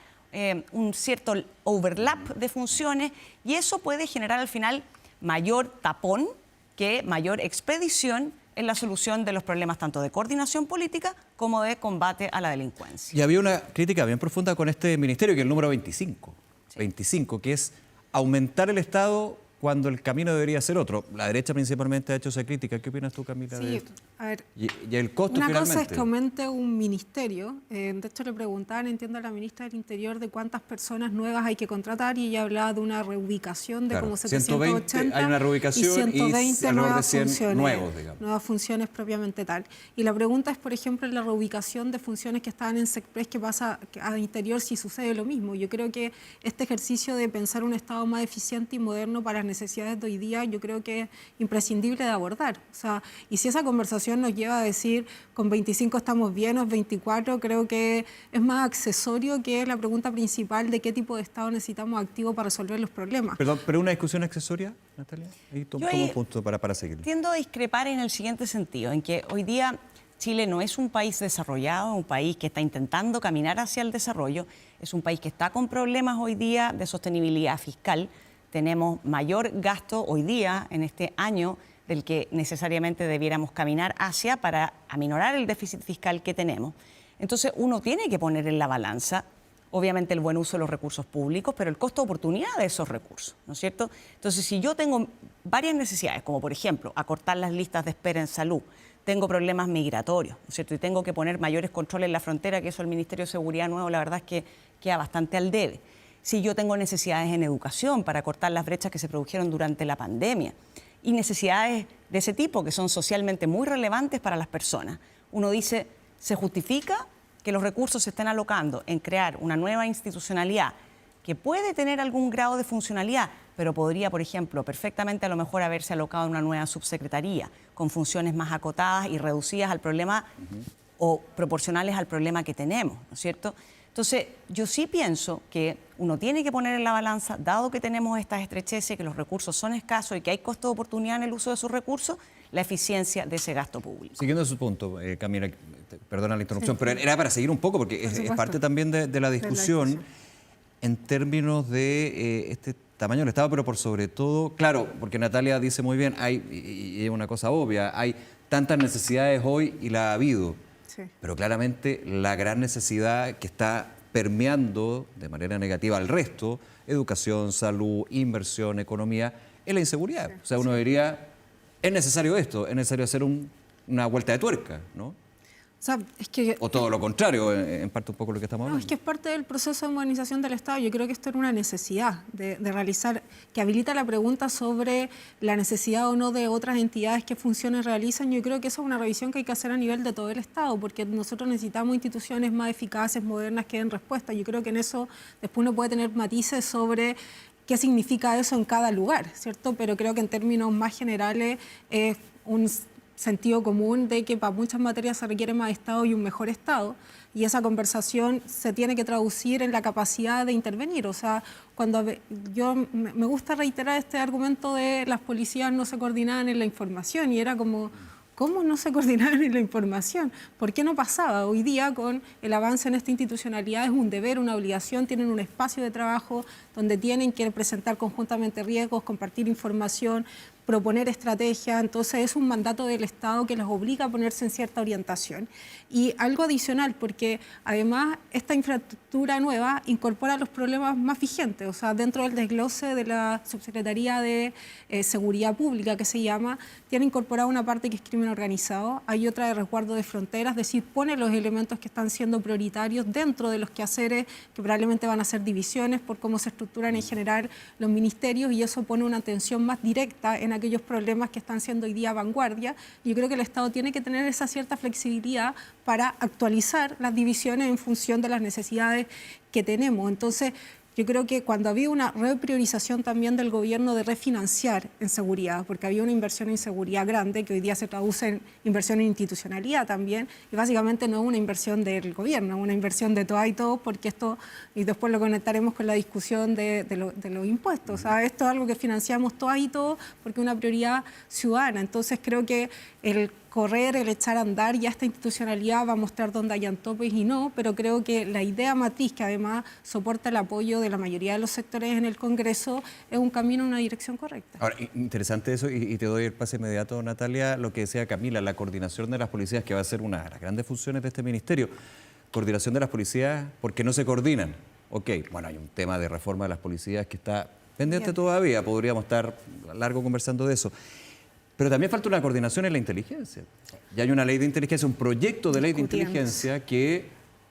un cierto overlap de funciones y eso puede generar al final mayor tapón que mayor expedición en la solución de los problemas tanto de coordinación política como de combate a la delincuencia. Y había una crítica bien profunda con este ministerio, que es el número 25, sí. 25, que es aumentar el Estado cuando el camino debería ser otro. La derecha principalmente ha hecho esa crítica. ¿Qué opinas tú, Camila, de esto? A ver, y el costo una finalmente. cosa es que aumente un ministerio. De hecho, le preguntaban, entiendo, a la ministra del Interior de cuántas personas nuevas hay que contratar y ella hablaba de una reubicación de como 780. 120, hay una reubicación y 120 nuevas funciones, nuevos, digamos. nuevas funciones propiamente tal. Y la pregunta es, por ejemplo, en la reubicación de funciones que estaban en SECPRES, ¿qué pasa al interior si sucede lo mismo? Yo creo que este ejercicio de pensar un Estado más eficiente y moderno para las necesidades de hoy día, yo creo que es imprescindible de abordar. O sea, y si esa conversación nos lleva a decir con 25 estamos bien o 24, creo que es más accesorio que la pregunta principal de qué tipo de Estado necesitamos activo para resolver los problemas. Perdón, ¿pero una discusión accesoria, Natalia? Ahí tomo un punto para seguir. Tiendo a discrepar en el siguiente sentido, en que hoy día Chile no es un país desarrollado, un país que está intentando caminar hacia el desarrollo, es un país que está con problemas hoy día de sostenibilidad fiscal. Tenemos mayor gasto hoy día, en este año, del que necesariamente debiéramos caminar hacia para aminorar el déficit fiscal que tenemos. Entonces, uno tiene que poner en la balanza, obviamente, el buen uso de los recursos públicos, pero el costo de oportunidad de esos recursos, ¿no es cierto? Entonces, si yo tengo varias necesidades, como por ejemplo, acortar las listas de espera en salud, tengo problemas migratorios, ¿no es cierto? Y tengo que poner mayores controles en la frontera, que eso el Ministerio de Seguridad nuevo, la verdad es que queda bastante al debe. Si yo tengo necesidades en educación para cortar las brechas que se produjeron durante la pandemia y necesidades de ese tipo que son socialmente muy relevantes para las personas, uno dice, ¿se justifica que los recursos se estén alocando en crear una nueva institucionalidad que puede tener algún grado de funcionalidad, pero podría, por ejemplo, perfectamente a lo mejor haberse alocado en una nueva subsecretaría con funciones más acotadas y reducidas al problema o proporcionales al problema que tenemos, ¿no es cierto? Entonces, yo sí pienso que uno tiene que poner en la balanza, dado que tenemos estas estrecheces, que los recursos son escasos y que hay costo de oportunidad en el uso de esos recursos, la eficiencia de ese gasto público. Siguiendo su punto, Camila, perdona la interrupción, pero era para seguir un poco, porque es parte también de la discusión en términos de este tamaño del Estado, pero por sobre todo, claro, porque Natalia dice muy bien, y es una cosa obvia, hay tantas necesidades hoy y la ha habido. Sí. Pero claramente la gran necesidad que está permeando de manera negativa al resto, educación, salud, inversión, economía, es la inseguridad. Sí. O sea, uno diría, es necesario esto, es necesario hacer una vuelta de tuerca, ¿no? O sea, es que, o todo lo contrario, en parte un poco lo que estamos hablando. es que es parte del proceso de modernización del Estado. Yo creo que esto era una necesidad de realizar, que habilita la pregunta sobre la necesidad o no de otras entidades que funciones realizan. Yo creo que esa es una revisión que hay que hacer a nivel de todo el Estado, porque nosotros necesitamos instituciones más eficaces, modernas, que den respuesta. Yo creo que en eso después uno puede tener matices sobre qué significa eso en cada lugar, ¿cierto? Pero creo que en términos más generales es un sentido común de que para muchas materias se requiere más Estado y un mejor Estado, y esa conversación se tiene que traducir en la capacidad de intervenir. O sea, cuando me gusta reiterar este argumento de las policías no se coordinaban en la información, y era como, ¿cómo no se coordinaban en la información? ¿Por qué no pasaba? Hoy día, con el avance en esta institucionalidad, es un deber, una obligación, tienen un espacio de trabajo donde tienen que presentar conjuntamente riesgos, compartir información, proponer estrategia. Entonces es un mandato del Estado que los obliga a ponerse en cierta orientación. Y algo adicional, porque además esta infraestructura nueva incorpora los problemas más vigentes. O sea, dentro del desglose de la Subsecretaría de Seguridad Pública, que se llama, tiene incorporada una parte que es crimen organizado, hay otra de resguardo de fronteras, es decir, pone los elementos que están siendo prioritarios dentro de los quehaceres que probablemente van a ser divisiones por cómo se estructuran en general los ministerios, y eso pone una atención más directa en aquellos problemas que están siendo hoy día vanguardia. Yo creo que el Estado tiene que tener esa cierta flexibilidad para actualizar las divisiones en función de las necesidades que tenemos. Entonces, yo creo que cuando había una repriorización también del gobierno de refinanciar en seguridad, porque había una inversión en seguridad grande que hoy día se traduce en inversión en institucionalidad también, y básicamente no es una inversión del gobierno, es una inversión de todas y todos, porque esto, y después lo conectaremos con la discusión de los impuestos. O sea, esto es algo que financiamos todas y todos porque es una prioridad ciudadana. Entonces creo que el correr, el echar a andar, ya esta institucionalidad va a mostrar dónde hayan topes y no, pero creo que la idea matriz, que además soporta el apoyo de la mayoría de los sectores en el Congreso, es un camino en una dirección correcta. Ahora, interesante eso, y te doy el pase inmediato, Natalia, lo que decía Camila, la coordinación de las policías, que va a ser una de las grandes funciones de este ministerio. Coordinación de las policías, porque no se coordinan. Ok, bueno, hay un tema de reforma de las policías que está pendiente todavía, podríamos estar largo conversando de eso. Pero también falta una coordinación en la inteligencia. Ya hay una ley de inteligencia, un proyecto de ley de inteligencia que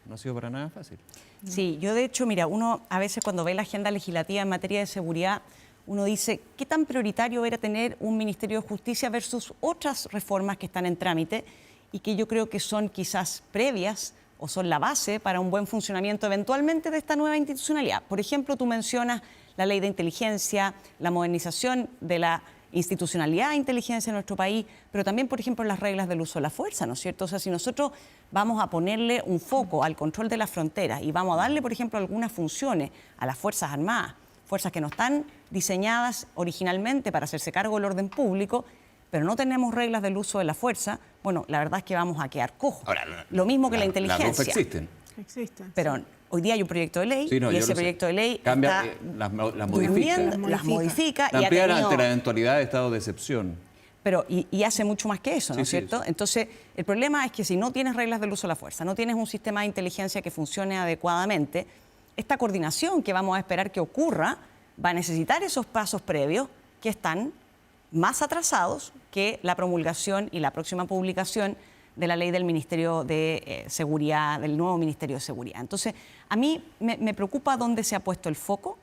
no ha sido para nada fácil. Sí, yo de hecho, mira, uno a veces cuando ve la agenda legislativa en materia de seguridad, uno dice, ¿qué tan prioritario era tener un Ministerio de Justicia versus otras reformas que están en trámite y que yo creo que son quizás previas o son la base para un buen funcionamiento eventualmente de esta nueva institucionalidad? Por ejemplo, tú mencionas la ley de inteligencia, la modernización de la institucionalidad de inteligencia en nuestro país, pero también, por ejemplo, las reglas del uso de la fuerza, ¿no es cierto? O sea, si nosotros vamos a ponerle un foco al control de las fronteras y vamos a darle, por ejemplo, algunas funciones a las Fuerzas Armadas, fuerzas que no están diseñadas originalmente para hacerse cargo del orden público, pero no tenemos reglas del uso de la fuerza, bueno, la verdad es que vamos a quedar cojos. Ahora, lo mismo que la inteligencia. Las dos existen. Existen. Pero hoy día hay un proyecto de ley Sí, no, y ese proyecto de ley cambia, está las modifica. durmiendo, las modifica y ha Ampliar tenido... ante la eventualidad de estado de excepción. Pero, y hace mucho más que eso, ¿no es Sí, cierto? sí. Entonces, el problema es que si no tienes reglas del uso de la fuerza, no tienes un sistema de inteligencia que funcione adecuadamente, esta coordinación que vamos a esperar que ocurra va a necesitar esos pasos previos que están más atrasados que la promulgación y la próxima publicación de la ley del Ministerio de Seguridad, del nuevo Ministerio de Seguridad. Entonces, a mí me preocupa dónde se ha puesto el foco.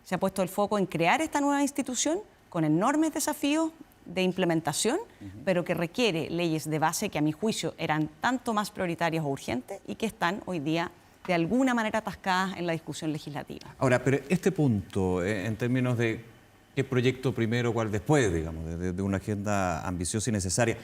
Se ha puesto el foco en crear esta nueva institución con enormes desafíos de implementación, pero que requiere leyes de base que a mi juicio eran tanto más prioritarias o urgentes y que están hoy día de alguna manera atascadas en la discusión legislativa. Ahora, pero este punto, en términos de qué proyecto primero, cuál después, digamos, de una agenda ambiciosa y necesaria,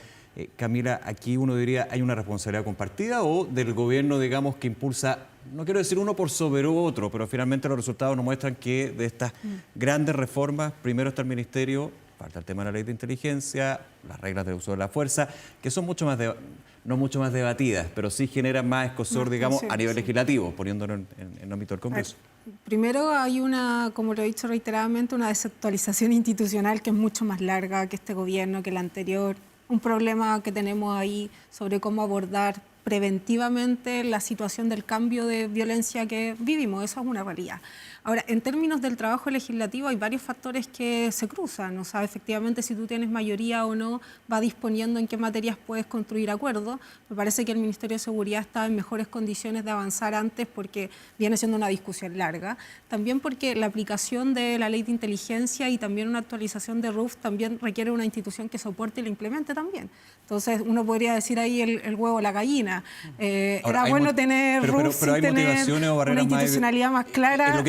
Camila, aquí uno diría, ¿hay una responsabilidad compartida o del gobierno, digamos, que impulsa, no quiero decir uno por sobre otro, pero finalmente los resultados nos muestran que de estas grandes reformas, primero está el Ministerio, falta el tema de la ley de inteligencia, las reglas de uso de la fuerza, que son mucho más, no mucho más debatidas, pero sí generan más escozor, digamos, a nivel legislativo, poniéndolo en el ámbito del Congreso? Primero hay una, como lo he dicho reiteradamente, una desactualización institucional que es mucho más larga que este gobierno, que el anterior. Un problema que tenemos ahí sobre cómo abordar preventivamente la situación del cambio de violencia que vivimos. Eso es una realidad. Ahora, en términos del trabajo legislativo hay varios factores que se cruzan. O sea, efectivamente, si tú tienes mayoría o no, va disponiendo en qué materias puedes construir acuerdos. Me parece que el Ministerio de Seguridad está en mejores condiciones de avanzar antes porque viene siendo una discusión larga. También porque la aplicación de la ley de inteligencia y también una actualización de RUF también requiere una institución que soporte y la implemente también. Entonces, uno podría decir ahí el huevo o la gallina. Ahora, era bueno tener RUF pero hay sin tener motivaciones o barreras una institucionalidad más clara. Lo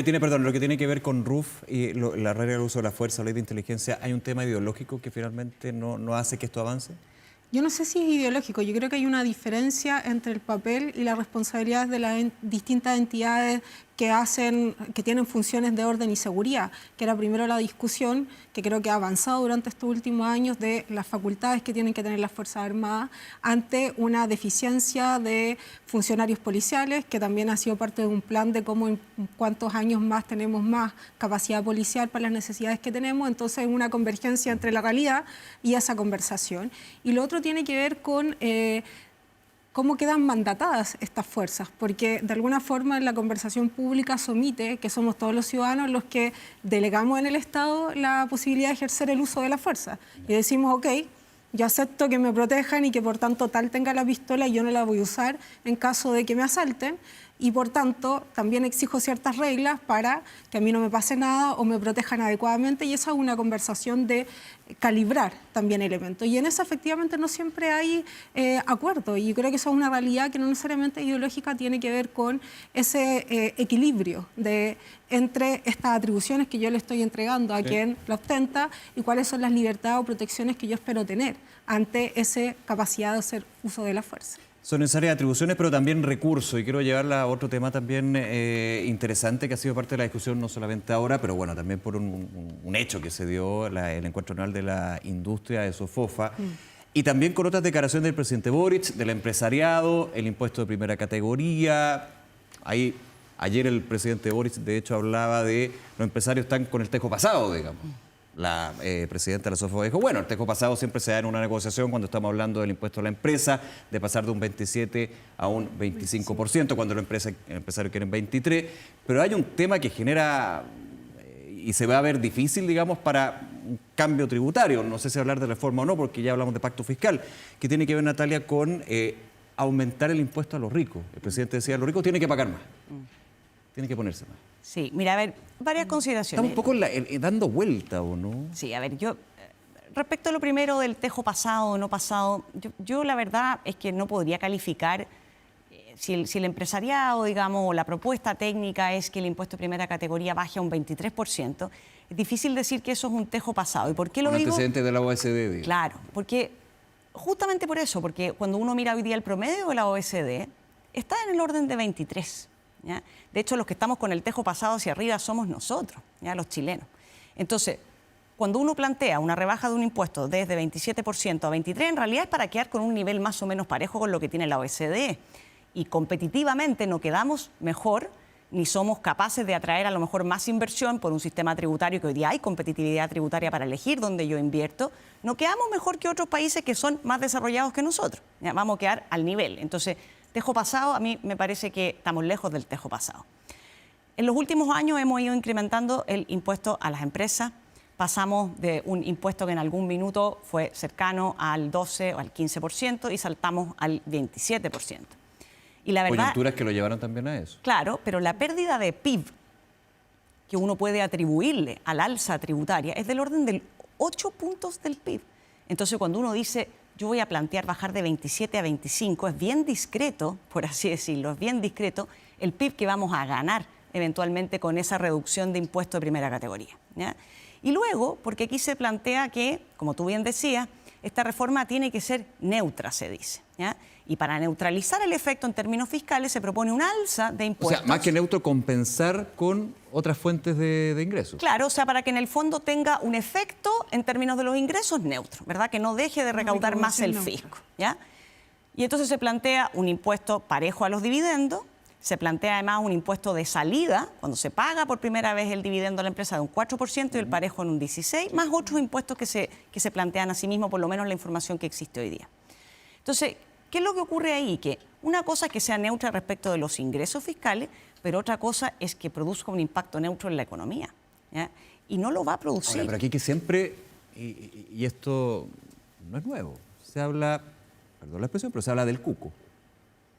que tiene que ver con RUF y la regla del uso de la fuerza, ley de inteligencia, ¿hay un tema ideológico que finalmente no hace que esto avance? Yo no sé si es ideológico, yo creo que hay una diferencia entre el papel y las responsabilidades de las distintas entidades que tienen funciones de orden y seguridad, que era primero la discusión, que creo que ha avanzado durante estos últimos años, de las facultades que tienen que tener las Fuerzas Armadas ante una deficiencia de funcionarios policiales, que también ha sido parte de un plan de cómo en cuántos años más tenemos más capacidad policial para las necesidades que tenemos. Entonces, una convergencia entre la realidad y esa conversación. Y lo otro tiene que ver con cómo quedan mandatadas estas fuerzas, porque de alguna forma en la conversación pública se omite que somos todos los ciudadanos los que delegamos en el Estado la posibilidad de ejercer el uso de la fuerza. Y decimos, ok, yo acepto que me protejan y que por tanto tal tenga la pistola y yo no la voy a usar en caso de que me asalten. Y por tanto también exijo ciertas reglas para que a mí no me pase nada o me protejan adecuadamente, y esa es una conversación de calibrar también elementos. Y en eso efectivamente no siempre hay acuerdo, y yo creo que eso es una realidad que no necesariamente ideológica, tiene que ver con ese equilibrio entre estas atribuciones que yo le estoy entregando a quien la ostenta y cuáles son las libertades o protecciones que yo espero tener ante esa capacidad de hacer uso de la fuerza. Son necesarias atribuciones, pero también recursos. Y quiero llevarla a otro tema también interesante que ha sido parte de la discusión, no solamente ahora, pero bueno, también por un hecho que se dio, el encuentro anual de la industria de SOFOFA. Y también con otras declaraciones del presidente Boric, del empresariado, el impuesto de primera categoría. Ahí, ayer el presidente Boric, de hecho, hablaba de los empresarios están con el tejo pasado, digamos. La presidenta de la SOFOFA dijo, bueno, el tejo pasado siempre se da en una negociación cuando estamos hablando del impuesto a la empresa, de pasar de un 27 a un 25%, cuando los empresarios quieren 23%, pero hay un tema que genera y se va a ver difícil, digamos, para un cambio tributario, no sé si hablar de reforma o no, porque ya hablamos de pacto fiscal, que tiene que ver, Natalia, con aumentar el impuesto a los ricos. El presidente decía, los ricos tienen que pagar más, tienen que ponerse más. Sí, mira, a ver, varias consideraciones. Estamos un poco dando vuelta, ¿o no? Sí, a ver, yo, respecto a lo primero del tejo pasado o no pasado, yo la verdad es que no podría calificar si el empresariado, digamos, o la propuesta técnica es que el impuesto de primera categoría baje a un 23%, es difícil decir que eso es un tejo pasado. ¿Y por qué lo digo? Un antecedente de la OECD, digo. Claro, porque justamente por eso, porque cuando uno mira hoy día el promedio de la OECD, está en el orden de 23%. ¿Ya? De hecho, los que estamos con el tejo pasado hacia arriba somos nosotros, ¿ya? Los chilenos. Entonces, cuando uno plantea una rebaja de un impuesto desde 27% a 23%, en realidad es para quedar con un nivel más o menos parejo con lo que tiene la OECD. Y competitivamente no quedamos mejor, ni somos capaces de atraer a lo mejor más inversión por un sistema tributario, que hoy día hay competitividad tributaria para elegir dónde yo invierto. No quedamos mejor que otros países que son más desarrollados que nosotros. ¿Ya? Vamos a quedar al nivel. Entonces, tejo pasado, a mí me parece que estamos lejos del tejo pasado. En los últimos años hemos ido incrementando el impuesto a las empresas. Pasamos de un impuesto que en algún minuto fue cercano al 12 o al 15% y saltamos al 27%. Y la verdad, coyunturas que lo llevaron también a eso. Claro, pero la pérdida de PIB que uno puede atribuirle al alza tributaria es del orden del 8 puntos del PIB. Entonces, cuando uno dice, yo voy a plantear bajar de 27 a 25, es bien discreto, por así decirlo, es bien discreto el PIB que vamos a ganar eventualmente con esa reducción de impuesto de primera categoría, ¿ya? Y luego, porque aquí se plantea que, como tú bien decías, esta reforma tiene que ser neutra, se dice, ¿ya? Y para neutralizar el efecto en términos fiscales se propone un alza de impuestos. O sea, más que neutro, compensar con otras fuentes de ingresos. Claro, o sea, para que en el fondo tenga un efecto en términos de los ingresos neutro, ¿verdad? Que no deje de recaudar más el fisco, ¿ya? Y entonces se plantea un impuesto parejo a los dividendos, se plantea además un impuesto de salida, cuando se paga por primera vez el dividendo a la empresa, de un 4% y el parejo en un 16%, más otros impuestos que se plantean a sí mismos, por lo menos la información que existe hoy día. Entonces, ¿Qué es lo que ocurre ahí? Que una cosa es que sea neutra respecto de los ingresos fiscales, pero otra cosa es que produzca un impacto neutro en la economía, ¿ya? Y no lo va a producir. Ahora, pero aquí que siempre, y esto no es nuevo, se habla, perdón la expresión, pero se habla del cuco.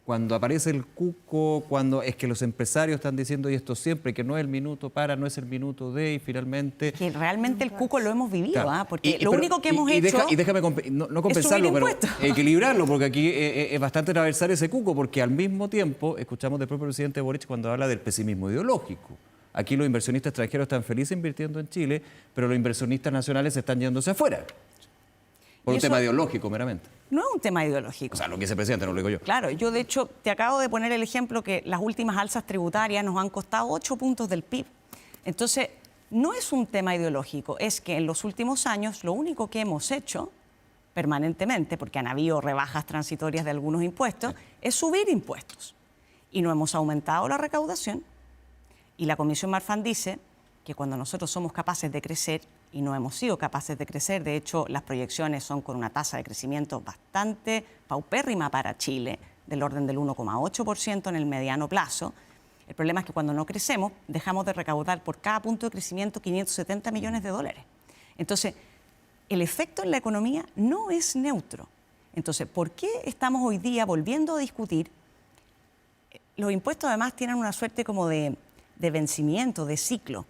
Cuando aparece el cuco, cuando es que los empresarios están diciendo, y esto siempre, que no es el minuto para, no es el minuto de, y finalmente... Que realmente el cuco lo hemos vivido, Claro. Porque lo único que hemos hecho... Déjame no compensarlo, pero impuestos. equilibrarlo, porque aquí es bastante transversal ese cuco, porque al mismo tiempo escuchamos del propio presidente Boric cuando habla del pesimismo ideológico. Aquí los inversionistas extranjeros están felices invirtiendo en Chile, pero los inversionistas nacionales están yéndose afuera. Por un tema ideológico, meramente. No es un tema ideológico. O sea, lo que dice el presidente, no lo digo yo. Claro, yo de hecho te acabo de poner el ejemplo que las últimas alzas tributarias nos han costado 8 puntos del PIB. Entonces, no es un tema ideológico, es que en los últimos años lo único que hemos hecho permanentemente, porque han habido rebajas transitorias de algunos impuestos, es subir impuestos. Y no hemos aumentado la recaudación. Y la Comisión Marfan dice que cuando nosotros somos capaces de crecer, y no hemos sido capaces de crecer, de hecho las proyecciones son con una tasa de crecimiento bastante paupérrima para Chile, del orden del 1,8% en el mediano plazo. El problema es que cuando no crecemos, dejamos de recaudar por cada punto de crecimiento 570 millones de dólares. Entonces, el efecto en la economía no es neutro. Entonces, ¿por qué estamos hoy día volviendo a discutir? Los impuestos además tienen una suerte como de vencimiento, de ciclo.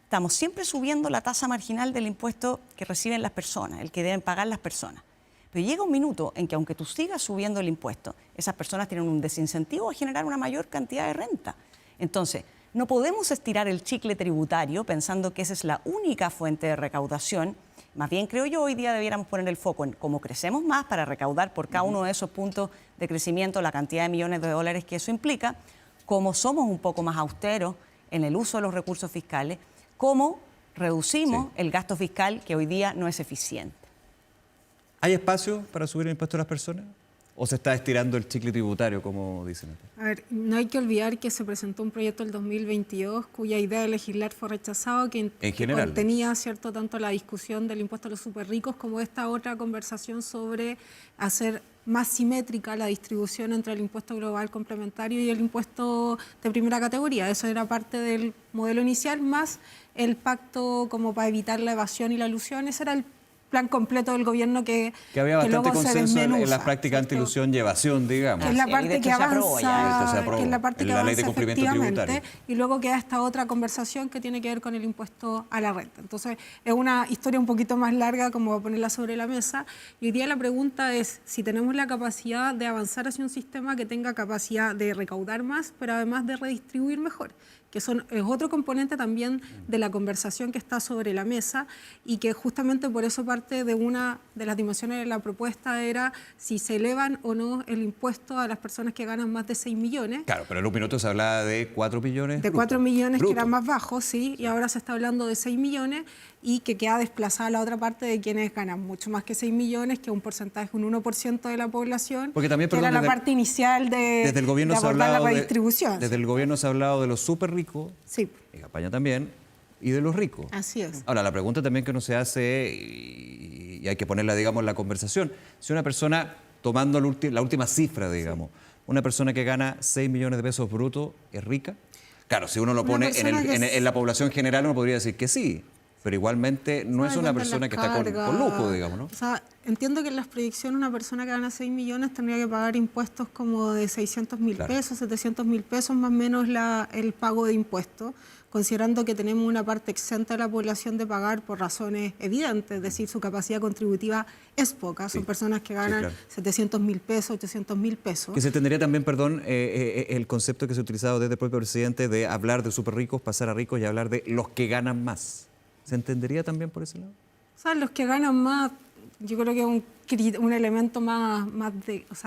Estamos siempre subiendo la tasa marginal del impuesto que reciben las personas, el que deben pagar las personas. Pero llega un minuto en que aunque tú sigas subiendo el impuesto, esas personas tienen un desincentivo a generar una mayor cantidad de renta. Entonces, no podemos estirar el chicle tributario pensando que esa es la única fuente de recaudación. Más bien, creo yo, hoy día debiéramos poner el foco en cómo crecemos más para recaudar por cada uno de esos puntos de crecimiento la cantidad de millones de dólares que eso implica, cómo somos un poco más austeros en el uso de los recursos fiscales, cómo reducimos el gasto fiscal que hoy día no es eficiente. ¿Hay espacio para subir el impuesto a las personas? ¿O se está estirando el chicle tributario, como dicen? A ver, no hay que olvidar que se presentó un proyecto el 2022 cuya idea de legislar fue rechazado, que contenía, ¿cierto?, tanto la discusión del impuesto a los superricos como esta otra conversación sobre hacer más simétrica la distribución entre el impuesto global complementario y el impuesto de primera categoría. Eso era parte del modelo inicial, más el pacto como para evitar la evasión y la elusión. Ese era el plan completo del gobierno que había bastante consenso en la ¿cierto? práctica anti-ilusión y evasión, digamos. Que es la parte que avanza, que es la parte que avanza efectivamente, y luego queda esta otra conversación que tiene que ver con el impuesto a la renta. Entonces, es una historia un poquito más larga, como va a ponerla sobre la mesa, y hoy día la pregunta es si tenemos la capacidad de avanzar hacia un sistema que tenga capacidad de recaudar más, pero además de redistribuir mejor, que es otro componente también de la conversación que está sobre la mesa y que justamente por eso parte de una de las dimensiones de la propuesta era si se elevan o no el impuesto a las personas que ganan más de 6 millones. Claro, pero en un minuto se hablaba de 4 millones. De 4 millones que eran más bajos, sí, y ahora se está hablando de 6 millones y que queda desplazada la otra parte de quienes ganan mucho más que 6 millones, que un porcentaje, un 1% de la población, porque también, que era la parte inicial de abordar la redistribución. Desde el gobierno se ha hablado de los súper ricos, sí, en campaña también, y de los ricos. Así es. Ahora, la pregunta también que uno se hace, y hay que ponerla, digamos, en la conversación, si una persona, tomando la última cifra, digamos, una persona que gana 6 millones de pesos brutos, ¿es rica? Claro, si uno lo pone en la población general, uno podría decir que sí, pero igualmente no es una persona que está con lujo, digamos, ¿no? O sea, entiendo que en las proyecciones una persona que gana 6 millones tendría que pagar impuestos como de 600.000 pesos, 700.000 pesos más o menos el pago de impuestos, considerando que tenemos una parte exenta de la población de pagar por razones evidentes, es decir, su capacidad contributiva es poca, son personas que ganan 700.000 pesos, 800.000 pesos. Que se entendería también, perdón, el concepto que se ha utilizado desde el propio presidente de hablar de súper ricos, pasar a ricos y hablar de los que ganan más. ¿Se entendería también por ese lado? O sea, los que ganan más, yo creo que es un elemento más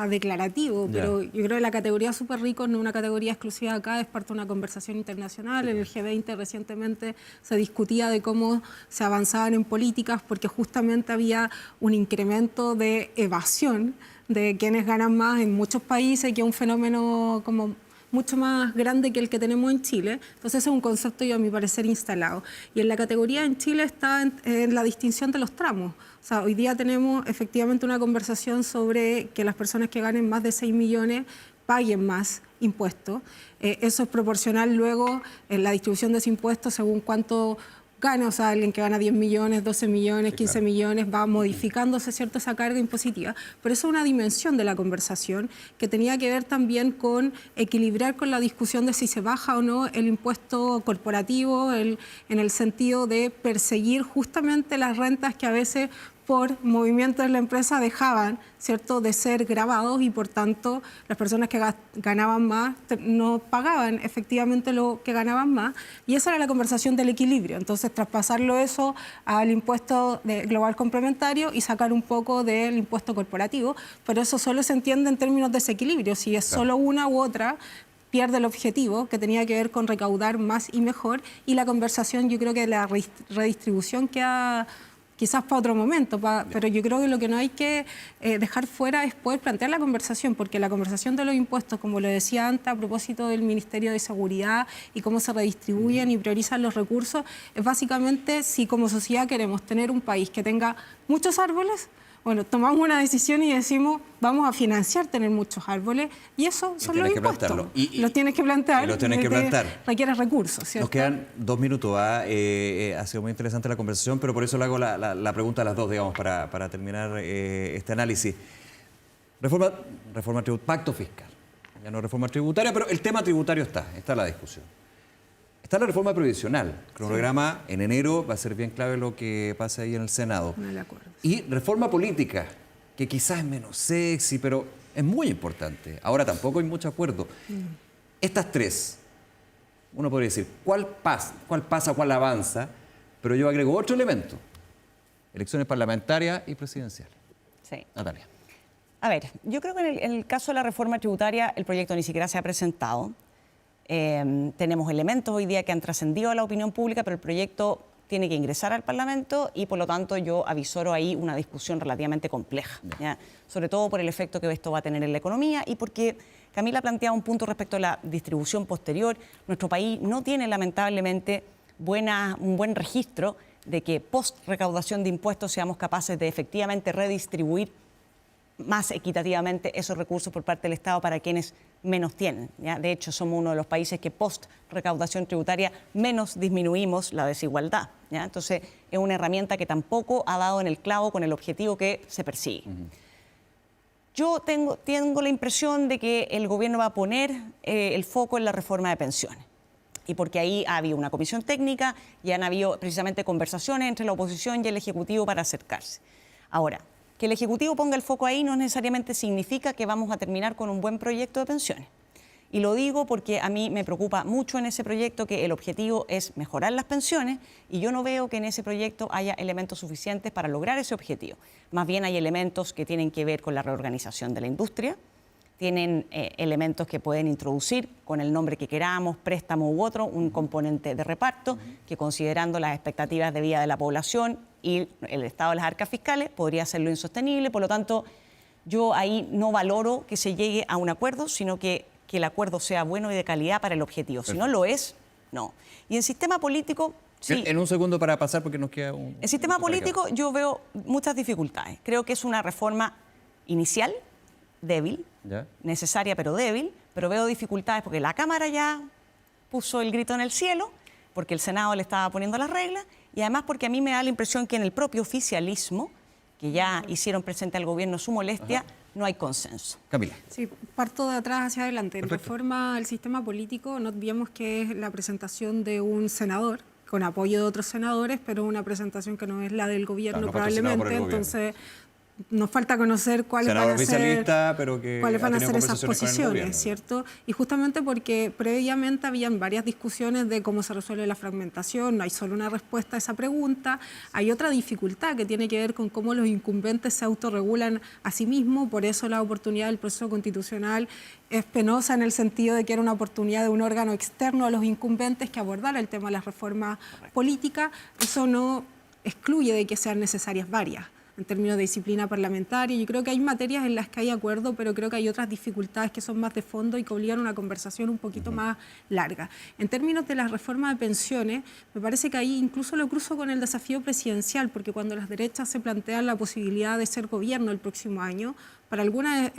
declarativo, pero yo creo que la categoría súper ricos no es una categoría exclusiva acá, es parte de una conversación internacional. En el G20 recientemente se discutía de cómo se avanzaban en políticas porque justamente había un incremento de evasión de quienes ganan más en muchos países, que es un fenómeno como mucho más grande que el que tenemos en Chile. Entonces, ese es un concepto, yo a mi parecer, instalado. Y en la categoría en Chile está en la distinción de los tramos. O sea, hoy día tenemos efectivamente una conversación sobre que las personas que ganen más de 6 millones paguen más impuestos. Eso es proporcional luego en la distribución de ese impuesto según cuánto gana, o sea, alguien que gana 10 millones, 12 millones, 15 millones, va modificándose, ¿cierto?, esa carga impositiva. Pero eso es una dimensión de la conversación que tenía que ver también con equilibrar con la discusión de si se baja o no el impuesto corporativo, en el sentido de perseguir justamente las rentas que a veces por movimientos de la empresa dejaban, ¿cierto?, de ser grabados y por tanto las personas que ganaban más no pagaban efectivamente lo que ganaban más, y esa era la conversación del equilibrio. Entonces traspasarlo eso al impuesto global complementario y sacar un poco del impuesto corporativo, pero eso solo se entiende en términos de ese equilibrio. Si es solo una u otra, pierde el objetivo, que tenía que ver con recaudar más y mejor, y la conversación, yo creo que la redistribución queda quizás para otro momento, pero yo creo que lo que no hay que dejar fuera es poder plantear la conversación, porque la conversación de los impuestos, como lo decía antes a propósito del Ministerio de Seguridad y cómo se redistribuyen y priorizan los recursos, es básicamente si como sociedad queremos tener un país que tenga muchos árboles. Bueno, tomamos una decisión y decimos, vamos a financiar tener muchos árboles, y eso son los impuestos. Los tienes que plantear. Los tienes que plantear. Requiere recursos, ¿cierto? Nos quedan 2 minutos. Ha sido muy interesante la conversación, pero por eso le hago la pregunta a las dos, digamos, para terminar este análisis. Pacto fiscal. Ya no reforma tributaria, pero el tema tributario está la discusión. Está la reforma previsional. El cronograma en enero va a ser bien clave lo que pasa ahí en el Senado. No le acuerdo. Y reforma política, que quizás es menos sexy, pero es muy importante. Ahora tampoco hay mucho acuerdo. Estas tres, uno podría decir, ¿cuál pasa, cuál avanza? Pero yo agrego otro elemento. Elecciones parlamentarias y presidenciales. Sí. Natalia. A ver, yo creo que en el caso de la reforma tributaria el proyecto ni siquiera se ha presentado. Tenemos elementos hoy día que han trascendido a la opinión pública, pero el proyecto tiene que ingresar al Parlamento y, por lo tanto, yo avisoro ahí una discusión relativamente compleja, ¿ya? Sobre todo por el efecto que esto va a tener en la economía y porque Camila planteaba un punto respecto a la distribución posterior. Nuestro país no tiene, lamentablemente, un buen registro de que post-recaudación de impuestos seamos capaces de efectivamente redistribuir más equitativamente esos recursos por parte del Estado para quienes menos tienen, ¿ya? De hecho, somos uno de los países que post-recaudación tributaria menos disminuimos la desigualdad, ¿ya? Entonces, es una herramienta que tampoco ha dado en el clavo con el objetivo que se persigue. Yo tengo la impresión de que el gobierno va a poner el foco en la reforma de pensiones. Y porque ahí ha habido una comisión técnica y han habido precisamente conversaciones entre la oposición y el Ejecutivo para acercarse. Ahora, que el Ejecutivo ponga el foco ahí no necesariamente significa que vamos a terminar con un buen proyecto de pensiones. Y lo digo porque a mí me preocupa mucho en ese proyecto que el objetivo es mejorar las pensiones y yo no veo que en ese proyecto haya elementos suficientes para lograr ese objetivo. Más bien hay elementos que tienen que ver con la reorganización de la industria, tienen elementos que pueden introducir, con el nombre que queramos, préstamo u otro, un componente de reparto que, considerando las expectativas de vida de la población y el estado de las arcas fiscales, podría hacerlo insostenible. Por lo tanto, yo ahí no valoro que se llegue a un acuerdo, sino que el acuerdo sea bueno y de calidad para el objetivo. Perfecto. Si no lo es, no. Y en sistema político... Sí. En un segundo para pasar, porque nos queda un... En sistema político yo veo muchas dificultades. Creo que es una reforma inicial, débil, ¿ya? Necesaria pero débil, pero veo dificultades porque la Cámara ya puso el grito en el cielo, porque el Senado le estaba poniendo las reglas y además porque a mí me da la impresión que en el propio oficialismo, que ya hicieron presente al gobierno su molestia, no hay consenso. Camila. Sí, parto de atrás hacia adelante. Perfecto. En reforma al sistema político, no olvidemos que es la presentación de un senador, con apoyo de otros senadores, pero una presentación que no es la del gobierno, claro, probablemente. Entonces, nos falta conocer cuáles van a ser esas posiciones, ¿cierto? Y justamente porque previamente habían varias discusiones de cómo se resuelve la fragmentación, no hay solo una respuesta a esa pregunta, hay otra dificultad que tiene que ver con cómo los incumbentes se autorregulan a sí mismos, por eso la oportunidad del proceso constitucional es penosa en el sentido de que era una oportunidad de un órgano externo a los incumbentes que abordara el tema de las reformas políticas. Eso no excluye de que sean necesarias varias. en términos de disciplina parlamentaria. Yo creo que hay materias en las que hay acuerdo, pero creo que hay otras dificultades que son más de fondo y que obligan a una conversación un poquito más larga. En términos de la reforma de pensiones, me parece que ahí incluso lo cruzo con el desafío presidencial, porque cuando las derechas se plantean la posibilidad de ser gobierno el próximo año, para algunas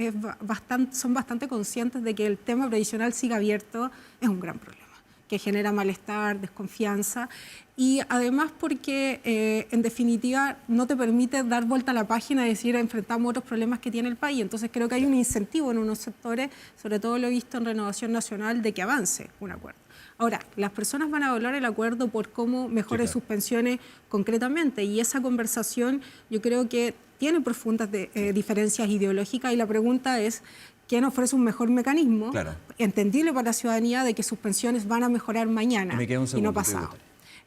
son bastante conscientes de que el tema previsional siga abierto, es un gran problema, que genera malestar, desconfianza, y además porque en definitiva no te permite dar vuelta a la página y decir enfrentamos otros problemas que tiene el país. Entonces creo que hay un incentivo en unos sectores, sobre todo lo he visto en Renovación Nacional, de que avance un acuerdo. Ahora, las personas van a evaluar el acuerdo por cómo mejore sus pensiones concretamente, y esa conversación yo creo que tiene profundas diferencias ideológicas, y la pregunta es ¿quién ofrece un mejor mecanismo entendible para la ciudadanía de que sus pensiones van a mejorar mañana y no pasado?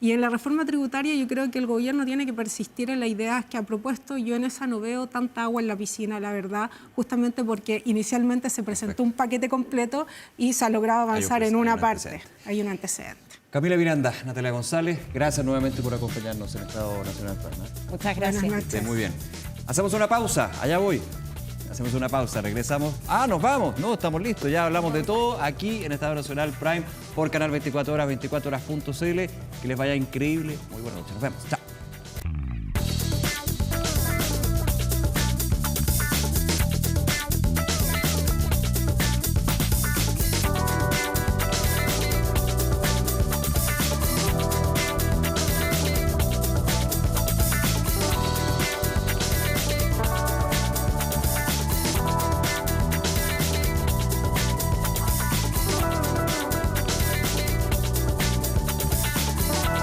Y en la reforma tributaria yo creo que el gobierno tiene que persistir en las ideas que ha propuesto. Yo en esa no veo tanta agua en la piscina, la verdad, justamente porque inicialmente se presentó un paquete completo y se ha logrado avanzar en una parte. Hay un antecedente. Camila Miranda, Natalia González, gracias nuevamente por acompañarnos en Estado Nacional Prime. Muchas gracias. Buenas noches. Muy bien. Hacemos una pausa, allá voy. Hacemos una pausa, regresamos. Nos vamos. No, estamos listos. Ya hablamos de todo aquí en Estado Nacional Prime por Canal 24 Horas, 24horas.cl. Que les vaya increíble. Muy buenas noches. Nos vemos. Chao.